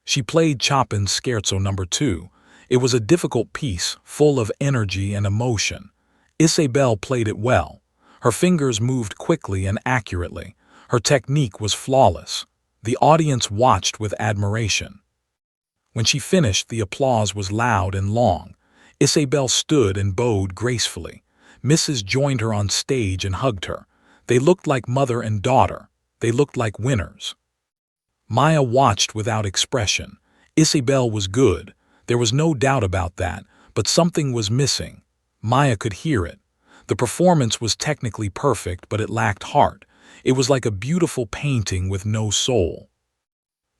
She played Chopin's Scherzo No. 2. It was a difficult piece, full of energy and emotion. Isabel played it well. Her fingers moved quickly and accurately. Her technique was flawless. The audience watched with admiration. When she finished, the applause was loud and long. Isabel stood and bowed gracefully. Mrs. joined her on stage and hugged her. They looked like mother and daughter. They looked like winners. Maya watched without expression. Isabel was good. There was no doubt about that, but something was missing. Maya could hear it. The performance was technically perfect, but it lacked heart. It was like a beautiful painting with no soul.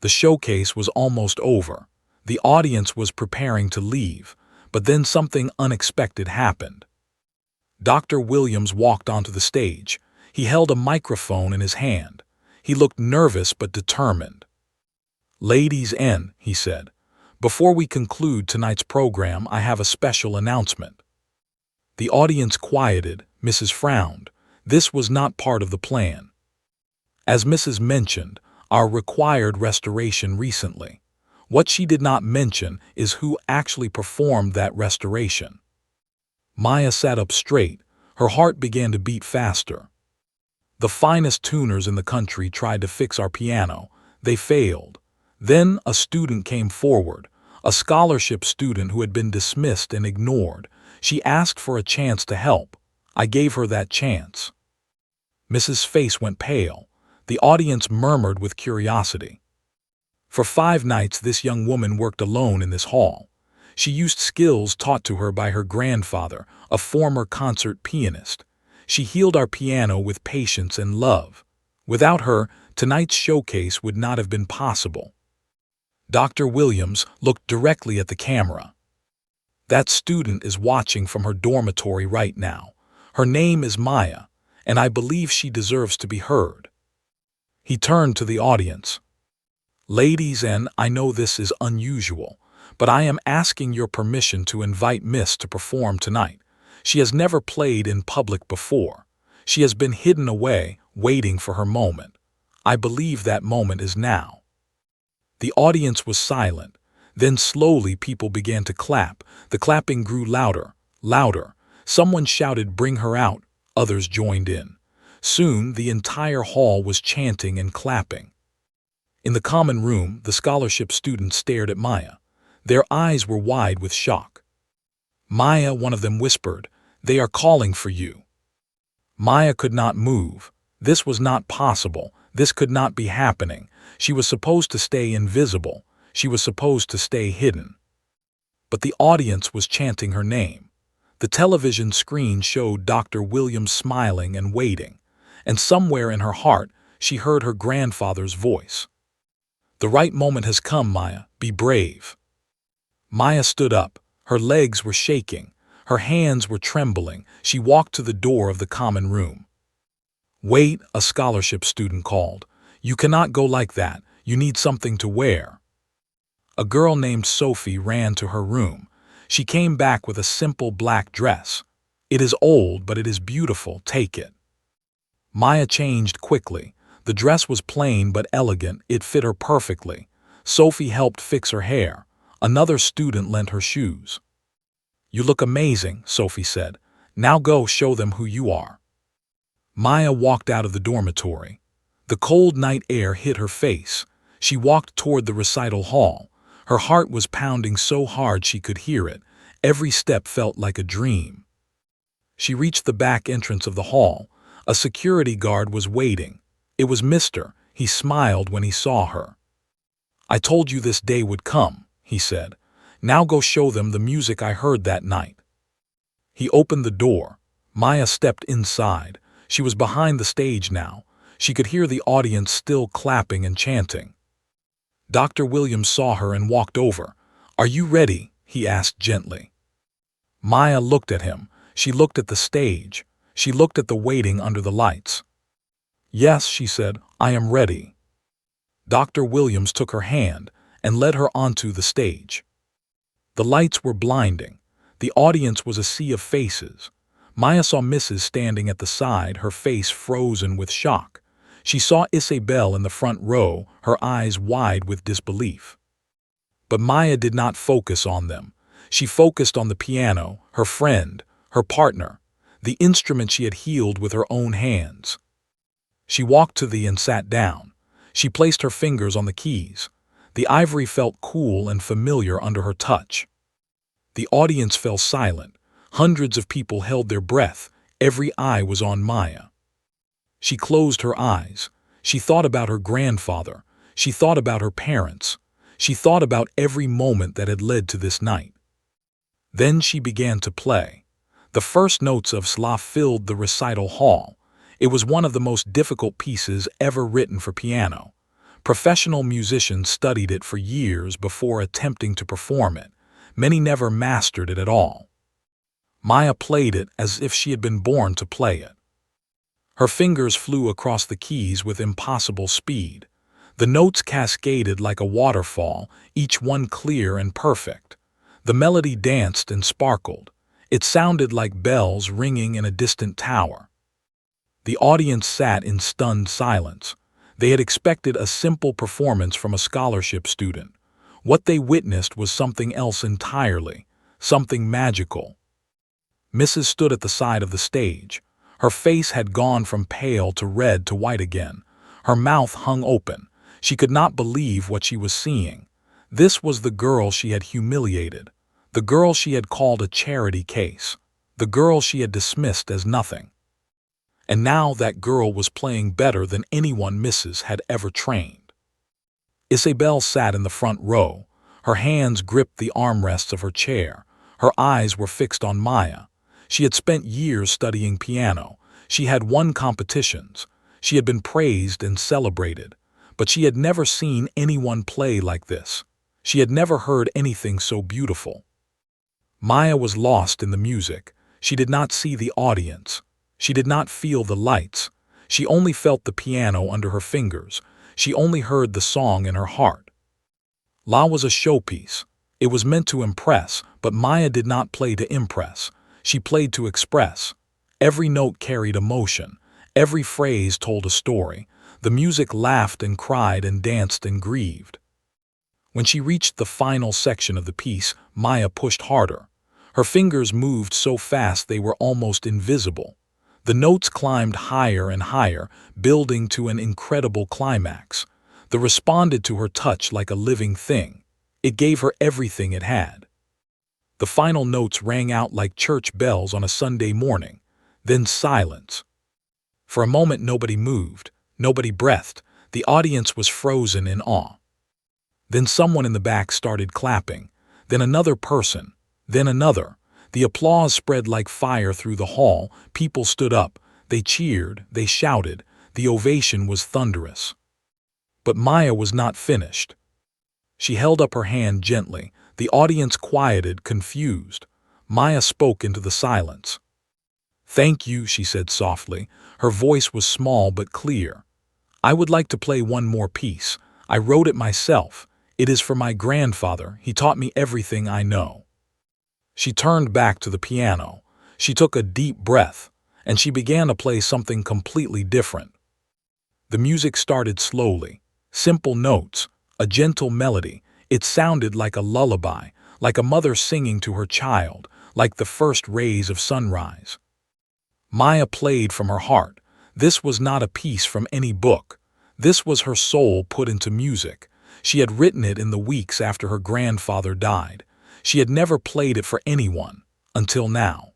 The showcase was almost over. The audience was preparing to leave, but then something unexpected happened. Dr. Williams walked onto the stage. He held a microphone in his hand. He looked nervous but determined. "Ladies and," he said, "before we conclude tonight's program, I have a special announcement." The audience quieted. Mrs. frowned. This was not part of the plan. As Mrs. mentioned, our required restoration recently. What she did not mention is who actually performed that restoration. Maya sat up straight. Her heart began to beat faster. The finest tuners in the country tried to fix our piano. They failed. Then a student came forward, a scholarship student who had been dismissed and ignored. She asked for a chance to help. I gave her that chance. Mrs. Face went pale. The audience murmured with curiosity. For 5 nights, this young woman worked alone in this hall. She used skills taught to her by her grandfather, a former concert pianist. She healed our piano with patience and love. Without her, tonight's showcase would not have been possible. Dr. Williams looked directly at the camera. That student is watching from her dormitory right now. Her name is Maya, and I believe she deserves to be heard. He turned to the audience. "Ladies and I know this is unusual, but I am asking your permission to invite Miss to perform tonight. She has never played in public before. She has been hidden away, waiting for her moment. I believe that moment is now." The audience was silent. Then slowly people began to clap. The clapping grew louder, louder. Someone shouted, "Bring her out." Others joined in. Soon the entire hall was chanting and clapping. In the common room, the scholarship students stared at Maya. Their eyes were wide with shock. "Maya," one of them whispered, "they are calling for you." Maya could not move. This was not possible. This could not be happening. She was supposed to stay invisible. She was supposed to stay hidden. But the audience was chanting her name. The television screen showed Dr. Williams smiling and waiting, and somewhere in her heart she heard her grandfather's voice. "The right moment has come, Maya. Be brave." Maya stood up. Her legs were shaking. Her hands were trembling. She walked to the door of the common room. "Wait," a scholarship student called. "You cannot go like that. You need something to wear." A girl named Sophie ran to her room. She came back with a simple black dress. "It is old, but it is beautiful. Take it." Maya changed quickly. The dress was plain but elegant, it fit her perfectly. Sophie helped fix her hair. Another student lent her shoes. "You look amazing," Sophie said. "Now go show them who you are." Maya walked out of the dormitory. The cold night air hit her face. She walked toward the recital hall. Her heart was pounding so hard she could hear it. Every step felt like a dream. She reached the back entrance of the hall. A security guard was waiting. It was Mister. He smiled when he saw her. "I told you this day would come," he said. "Now go show them the music I heard that night." He opened the door. Maya stepped inside. She was behind the stage now. She could hear the audience still clapping and chanting. Dr. Williams saw her and walked over. "Are you ready?" he asked gently. Maya looked at him. She looked at the stage. She looked at the waiting under the lights. "Yes," she said, "I am ready." Dr. Williams took her hand and led her onto the stage. The lights were blinding. The audience was a sea of faces. Maya saw Mrs. standing at the side, her face frozen with shock. She saw Isabel in the front row, her eyes wide with disbelief. But Maya did not focus on them. She focused on the piano, her friend, her partner, the instrument she had healed with her own hands. She walked to and sat down. She placed her fingers on the keys. The ivory felt cool and familiar under her touch. The audience fell silent. Hundreds of people held their breath. Every eye was on Maya. She closed her eyes. She thought about her grandfather. She thought about her parents. She thought about every moment that had led to this night. Then she began to play. The first notes of Sla filled the recital hall. It was one of the most difficult pieces ever written for piano. Professional musicians studied it for years before attempting to perform it. Many never mastered it at all. Maya played it as if she had been born to play it. Her fingers flew across the keys with impossible speed. The notes cascaded like a waterfall, each one clear and perfect. The melody danced and sparkled. It sounded like bells ringing in a distant tower. The audience sat in stunned silence. They had expected a simple performance from a scholarship student. What they witnessed was something else entirely, something magical. Mrs. stood at the side of the stage. Her face had gone from pale to red to white again. Her mouth hung open. She could not believe what she was seeing. This was the girl she had humiliated, the girl she had called a charity case, the girl she had dismissed as nothing. And now that girl was playing better than anyone Mrs. had ever trained. Isabel sat in the front row. Her hands gripped the armrests of her chair. Her eyes were fixed on Maya. She had spent years studying piano. She had won competitions. She had been praised and celebrated. But she had never seen anyone play like this. She had never heard anything so beautiful. Maya was lost in the music. She did not see the audience. She did not feel the lights. She only felt the piano under her fingers. She only heard the song in her heart. La was a showpiece. It was meant to impress, but Maya did not play to impress. She played to express. Every note carried emotion. Every phrase told a story. The music laughed and cried and danced and grieved. When she reached the final section of the piece, Maya pushed harder. Her fingers moved so fast they were almost invisible. The notes climbed higher and higher, building to an incredible climax. They responded to her touch like a living thing. It gave her everything it had. The final notes rang out like church bells on a Sunday morning. Then silence. For a moment nobody moved, nobody breathed. The audience was frozen in awe. Then someone in the back started clapping. Then another person. Then another. The applause spread like fire through the hall. People stood up. They cheered. They shouted. The ovation was thunderous. But Maya was not finished. She held up her hand gently. The audience quieted, confused. Maya spoke into the silence. "Thank you," she said softly. Her voice was small but clear. "I would like to play one more piece. I wrote it myself. It is for my grandfather. He taught me everything I know." She turned back to the piano. She took a deep breath. and she began to play something completely different. The music started slowly, simple notes, a gentle melody. It sounded like a lullaby, like a mother singing to her child, like the first rays of sunrise. Maya played from her heart. This was not a piece from any book. This was her soul put into music. She had written it in the weeks after her grandfather died. She had never played it for anyone, until now.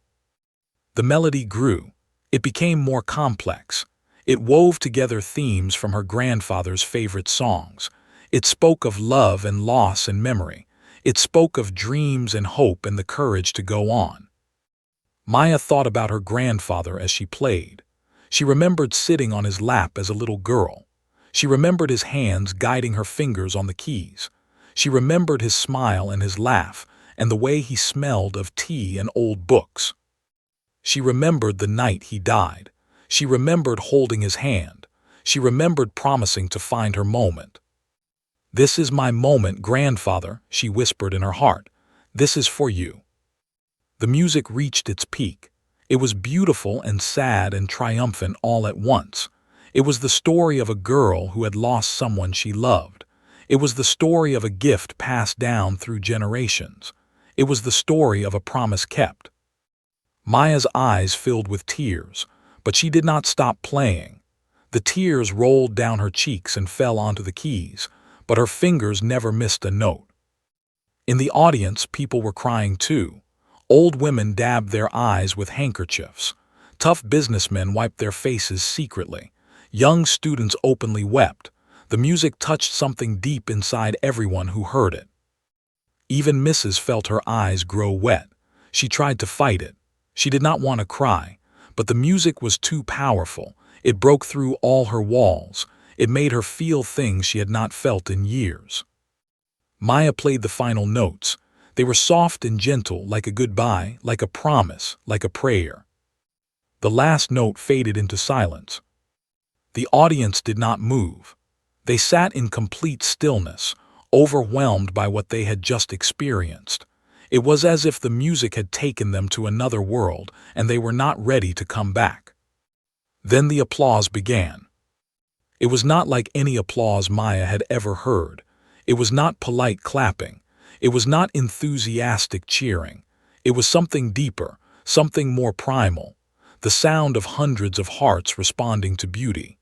The melody grew. It became more complex. It wove together themes from her grandfather's favorite songs. It spoke of love and loss and memory. It spoke of dreams and hope and the courage to go on. Maya thought about her grandfather as she played. She remembered sitting on his lap as a little girl. She remembered his hands guiding her fingers on the keys. She remembered his smile and his laugh, and the way he smelled of tea and old books. She remembered the night he died. She remembered holding his hand. She remembered promising to find her moment. "This is my moment, grandfather," she whispered in her heart. "This is for you." The music reached its peak. It was beautiful and sad and triumphant all at once. It was the story of a girl who had lost someone she loved. It was the story of a gift passed down through generations. It was the story of a promise kept. Maya's eyes filled with tears, but she did not stop playing. The tears rolled down her cheeks and fell onto the keys, but her fingers never missed a note. In the audience, people were crying too. Old women dabbed their eyes with handkerchiefs. Tough businessmen wiped their faces secretly. Young students openly wept. The music touched something deep inside everyone who heard it. Even Mrs. felt her eyes grow wet. She tried to fight it. She did not want to cry, but the music was too powerful. It broke through all her walls. It made her feel things she had not felt in years. Maya played the final notes. They were soft and gentle, like a goodbye, like a promise, like a prayer. The last note faded into silence. The audience did not move. They sat in complete stillness, overwhelmed by what they had just experienced. It was as if the music had taken them to another world and they were not ready to come back. Then the applause began. It was not like any applause Maya had ever heard. It was not polite clapping. It was not enthusiastic cheering. It was something deeper, something more primal, the sound of hundreds of hearts responding to beauty.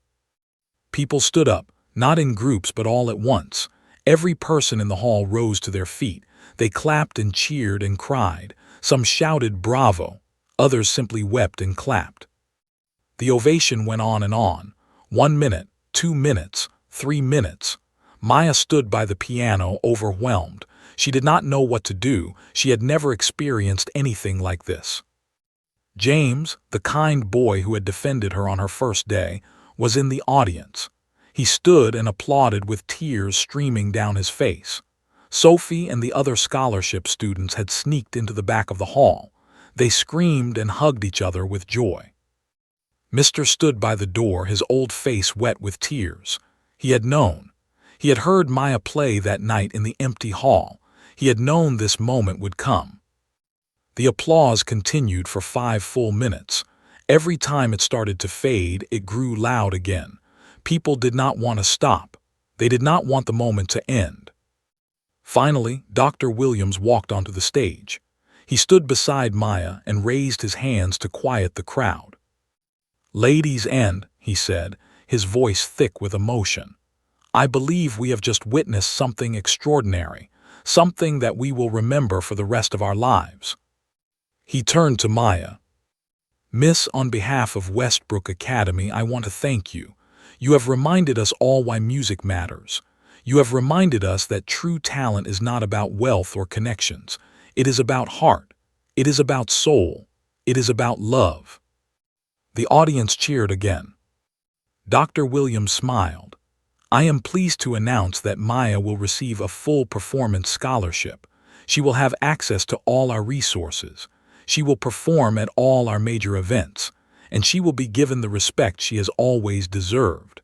People stood up, not in groups but all at once. Every person in the hall rose to their feet. They clapped and cheered and cried. Some shouted bravo. Others simply wept and clapped. The ovation went on and on. 1 minute, 2 minutes, 3 minutes. Maya stood by the piano, overwhelmed. She did not know what to do. She had never experienced anything like this. James, the kind boy who had defended her on her first day, was in the audience. He stood and applauded with tears streaming down his face. Sophie and the other scholarship students had sneaked into the back of the hall. They screamed and hugged each other with joy. Mr. stood by the door, his old face wet with tears. He had known. He had heard Maya play that night in the empty hall. He had known this moment would come. The applause continued for 5 full minutes. Every time it started to fade, it grew loud again. People did not want to stop. They did not want the moment to end. Finally, Dr. Williams walked onto the stage. He stood beside Maya and raised his hands to quiet the crowd. "Ladies and," he said, his voice thick with emotion, "I believe we have just witnessed something extraordinary, something that we will remember for the rest of our lives." He turned to Maya. "Miss, on behalf of Westbrook Academy, I want to thank you. You have reminded us all why music matters. You have reminded us that true talent is not about wealth or connections. It is about heart. It is about soul. It is about love." The audience cheered again. Dr. Williams smiled. "I am pleased to announce that Maya will receive a full performance scholarship. She will have access to all our resources. She will perform at all our major events, and she will be given the respect she has always deserved."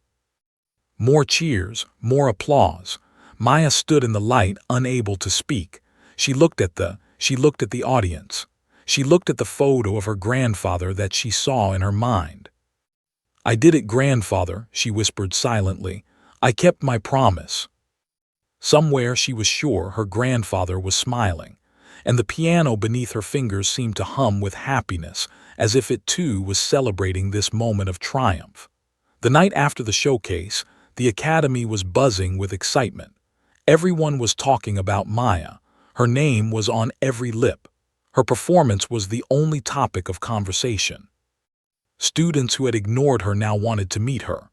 More cheers, more applause. Maya stood in the light, unable to speak. She looked at the audience. She looked at the photo of her grandfather that she saw in her mind. "I did it, grandfather," she whispered silently. "I kept my promise." Somewhere she was sure her grandfather was smiling, and the piano beneath her fingers seemed to hum with happiness, as if it too was celebrating this moment of triumph. The night after the showcase, the academy was buzzing with excitement. Everyone was talking about Maya. Her name was on every lip. Her performance was the only topic of conversation. Students who had ignored her now wanted to meet her.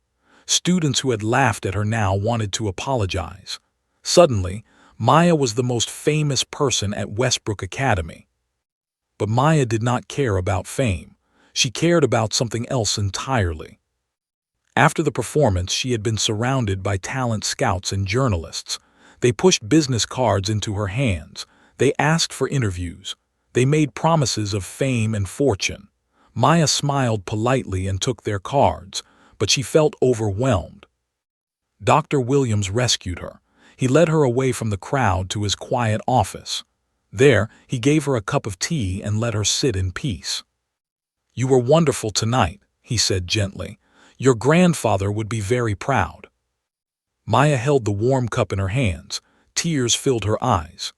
Students who had laughed at her now wanted to apologize. Suddenly, Maya was the most famous person at Westbrook Academy. But Maya did not care about fame. She cared about something else entirely. After the performance, she had been surrounded by talent scouts and journalists. They pushed business cards into her hands. They asked for interviews. They made promises of fame and fortune. Maya smiled politely and took their cards, but she felt overwhelmed. Dr. Williams rescued her. He led her away from the crowd to his quiet office. There, he gave her a cup of tea and let her sit in peace. "You were wonderful tonight," he said gently. "Your grandfather would be very proud." Maya held the warm cup in her hands. Tears filled her eyes.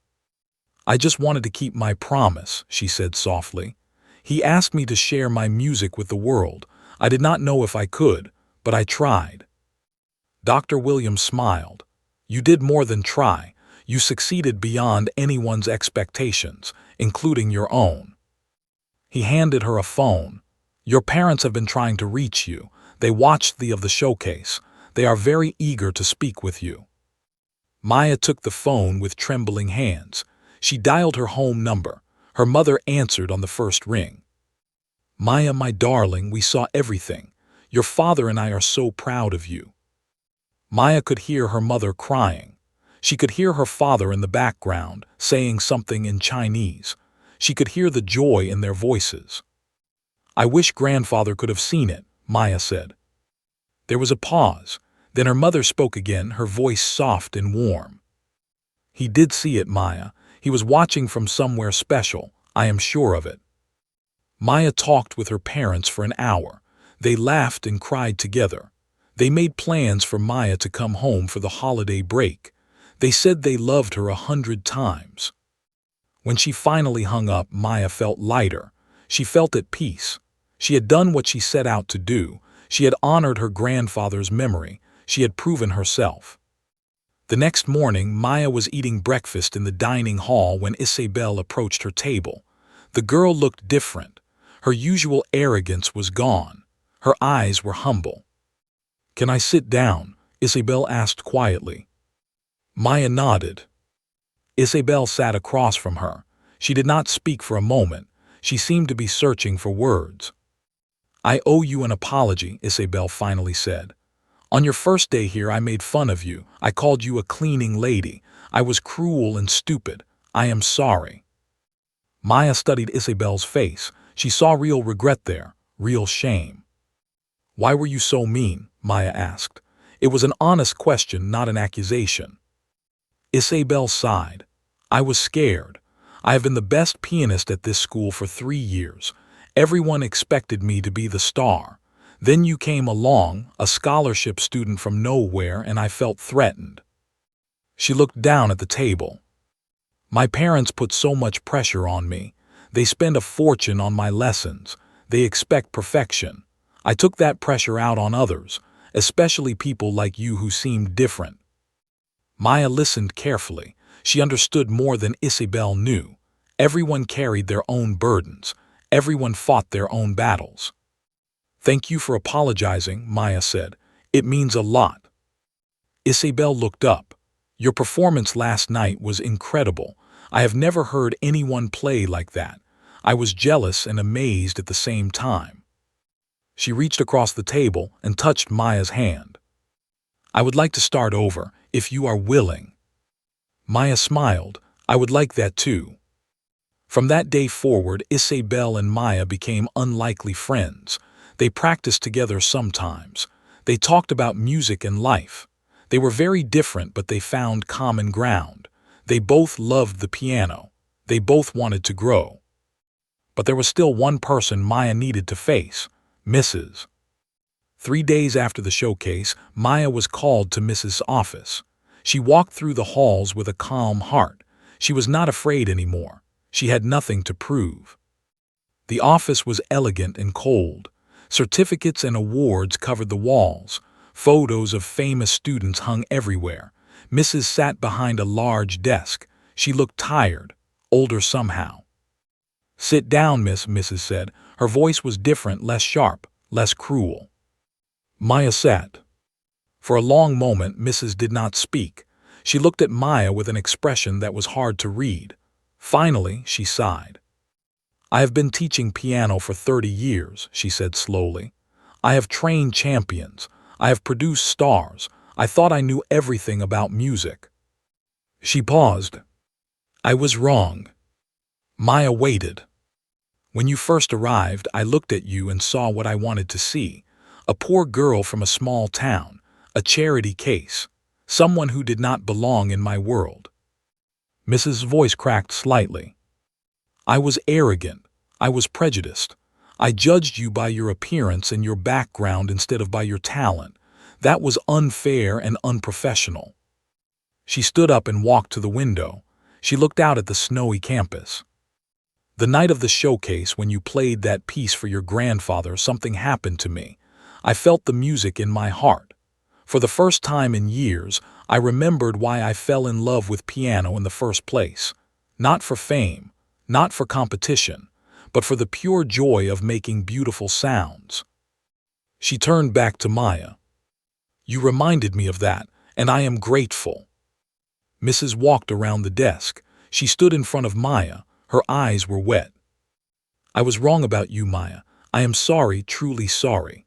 "I just wanted to keep my promise," she said softly. "He asked me to share my music with the world. I did not know if I could, but I tried." Dr. Williams smiled. "You did more than try. You succeeded beyond anyone's expectations, including your own." He handed her a phone. "Your parents have been trying to reach you. They watched the showcase. They are very eager to speak with you." Maya took the phone with trembling hands. She dialed her home number. Her mother answered on the first ring. "Maya, my darling, we saw everything. Your father and I are so proud of you." Maya could hear her mother crying. She could hear her father in the background, saying something in Chinese. She could hear the joy in their voices. "I wish grandfather could have seen it," Maya said. There was a pause. Then her mother spoke again, her voice soft and warm. "He did see it, Maya. He was watching from somewhere special. I am sure of it." Maya talked with her parents for an hour. They laughed and cried together. They made plans for Maya to come home for the holiday break. They said they loved her 100 times. When she finally hung up, Maya felt lighter. She felt at peace. She had done what she set out to do. She had honored her grandfather's memory. She had proven herself. The next morning, Maya was eating breakfast in the dining hall when Isabel approached her table. The girl looked different. Her usual arrogance was gone. Her eyes were humble. "Can I sit down?" Isabel asked quietly. Maya nodded. Isabel sat across from her. She did not speak for a moment. She seemed to be searching for words. "I owe you an apology," Isabel finally said. "On your first day here, I made fun of you. I called you a cleaning lady. I was cruel and stupid. I am sorry." Maya studied Isabel's face. She saw real regret there, real shame. "Why were you so mean?" Maya asked. It was an honest question, not an accusation. Isabel sighed. "I was scared. I have been the best pianist at this school for 3 years. Everyone expected me to be the star. Then you came along, a scholarship student from nowhere, and I felt threatened." She looked down at the table. "My parents put so much pressure on me. They spend a fortune on my lessons. They expect perfection. I took that pressure out on others, especially people like you who seemed different." Maya listened carefully. She understood more than Isabel knew. Everyone carried their own burdens. Everyone fought their own battles. "Thank you for apologizing," Maya said. "It means a lot." Isabel looked up. "Your performance last night was incredible. I have never heard anyone play like that. I was jealous and amazed at the same time." She reached across the table and touched Maya's hand. "I would like to start over, if you are willing." Maya smiled. "I would like that too." From that day forward, Isabel and Maya became unlikely friends. They practiced together sometimes. They talked about music and life. They were very different, but they found common ground. They both loved the piano. They both wanted to grow. But there was still one person Maya needed to face, Mrs. 3 days after the showcase, Maya was called to Mrs.'s office. She walked through the halls with a calm heart. She was not afraid anymore. She had nothing to prove. The office was elegant and cold. Certificates and awards covered the walls. Photos of famous students hung everywhere. Mrs. sat behind a large desk. She looked tired, older somehow. "Sit down, miss," Mrs. said. Her voice was different, less sharp, less cruel. Maya sat. For a long moment, Mrs. did not speak. She looked at Maya with an expression that was hard to read. Finally, she sighed. "I have been teaching piano for 30 years, she said slowly. "I have trained champions. I have produced stars. I thought I knew everything about music." She paused. "I was wrong." Maya waited. "When you first arrived, I looked at you and saw what I wanted to see. A poor girl from a small town, a charity case, someone who did not belong in my world." Mrs.'s voice cracked slightly. "I was arrogant. I was prejudiced. I judged you by your appearance and your background instead of by your talent. That was unfair and unprofessional." She stood up and walked to the window. She looked out at the snowy campus. "The night of the showcase, when you played that piece for your grandfather, something happened to me. I felt the music in my heart. For the first time in years, I remembered why I fell in love with piano in the first place. Not for fame, not for competition, but for the pure joy of making beautiful sounds." She turned back to Maya. "You reminded me of that, and I am grateful." Mrs. walked around the desk. She stood in front of Maya. Her eyes were wet. "I was wrong about you, Maya. I am sorry, truly sorry."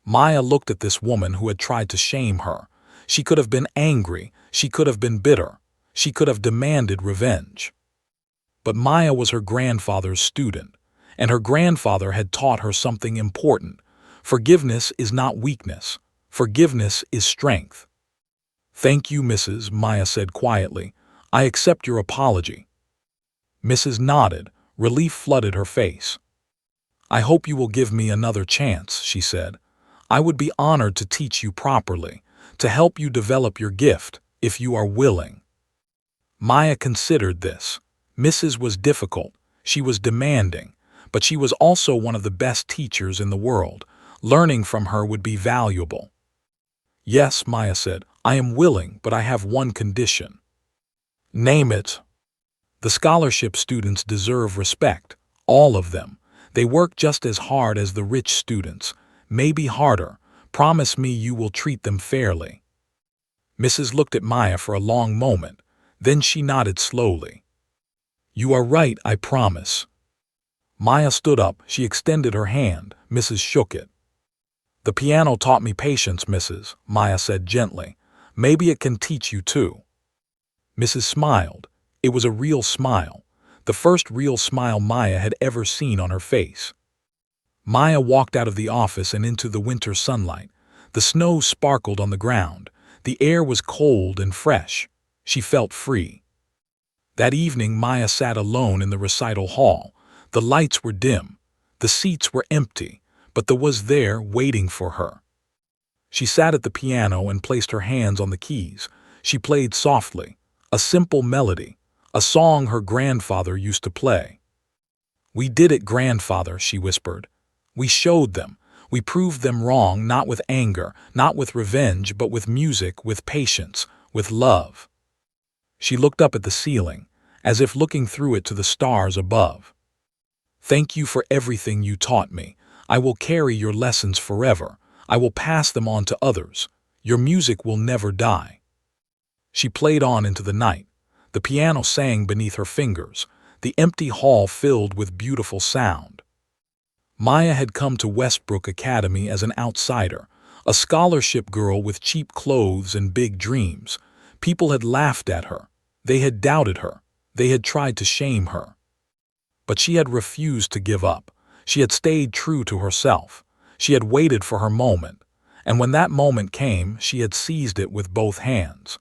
Maya looked at this woman who had tried to shame her. She could have been angry. She could have been bitter. She could have demanded revenge. But Maya was her grandfather's student, and her grandfather had taught her something important. Forgiveness is not weakness. Forgiveness is strength. "Thank you, Mrs." Maya said quietly. "I accept your apology." Mrs. nodded. Relief flooded her face. "I hope you will give me another chance," she said. "I would be honored to teach you properly, to help you develop your gift, if you are willing." Maya considered this. Mrs. was difficult. She was demanding. But she was also one of the best teachers in the world. Learning from her would be valuable. "Yes," Maya said, "I am willing, but I have one condition." "Name it." "The scholarship students deserve respect. All of them. They work just as hard as the rich students. Maybe harder. Promise me you will treat them fairly." Mrs. looked at Maya for a long moment. Then she nodded slowly. "You are right, I promise." Maya stood up. She extended her hand. Mrs. shook it. "The piano taught me patience, Mrs." Maya said gently. "Maybe it can teach you too." Mrs. smiled. It was a real smile. The first real smile Maya had ever seen on her face. Maya walked out of the office and into the winter sunlight. The snow sparkled on the ground. The air was cold and fresh. She felt free. That evening, Maya sat alone in the recital hall. The lights were dim. The seats were empty, but there was there waiting for her. She sat at the piano and placed her hands on the keys. She played softly, a simple melody, a song her grandfather used to play. "We did it, grandfather," she whispered. "We showed them. We proved them wrong, not with anger, not with revenge, but with music, with patience, with love." She looked up at the ceiling, as if looking through it to the stars above. "Thank you for everything you taught me. I will carry your lessons forever. I will pass them on to others. Your music will never die." She played on into the night. The piano sang beneath her fingers. The empty hall filled with beautiful sound. Maya had come to Westbrook Academy as an outsider, a scholarship girl with cheap clothes and big dreams. People had laughed at her. They had doubted her. They had tried to shame her. But she had refused to give up. She had stayed true to herself. She had waited for her moment. And when that moment came, she had seized it with both hands.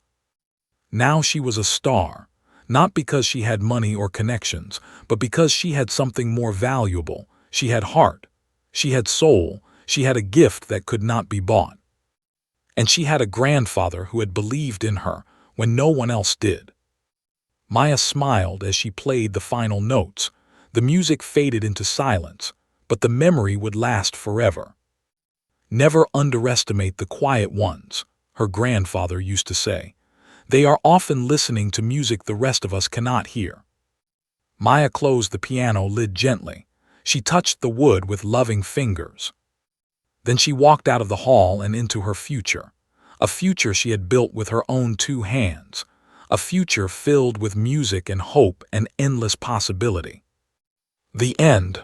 Now she was a star. Not because she had money or connections, but because she had something more valuable. She had heart. She had soul. She had a gift that could not be bought. And she had a grandfather who had believed in her when no one else did. Maya smiled as she played the final notes. The music faded into silence, but the memory would last forever. Never underestimate the quiet ones, her grandfather used to say. They are often listening to music the rest of us cannot hear. Maya closed the piano lid gently. She touched the wood with loving fingers. Then she walked out of the hall and into her future, a future she had built with her own 2 hands, a future filled with music and hope and endless possibility. The end.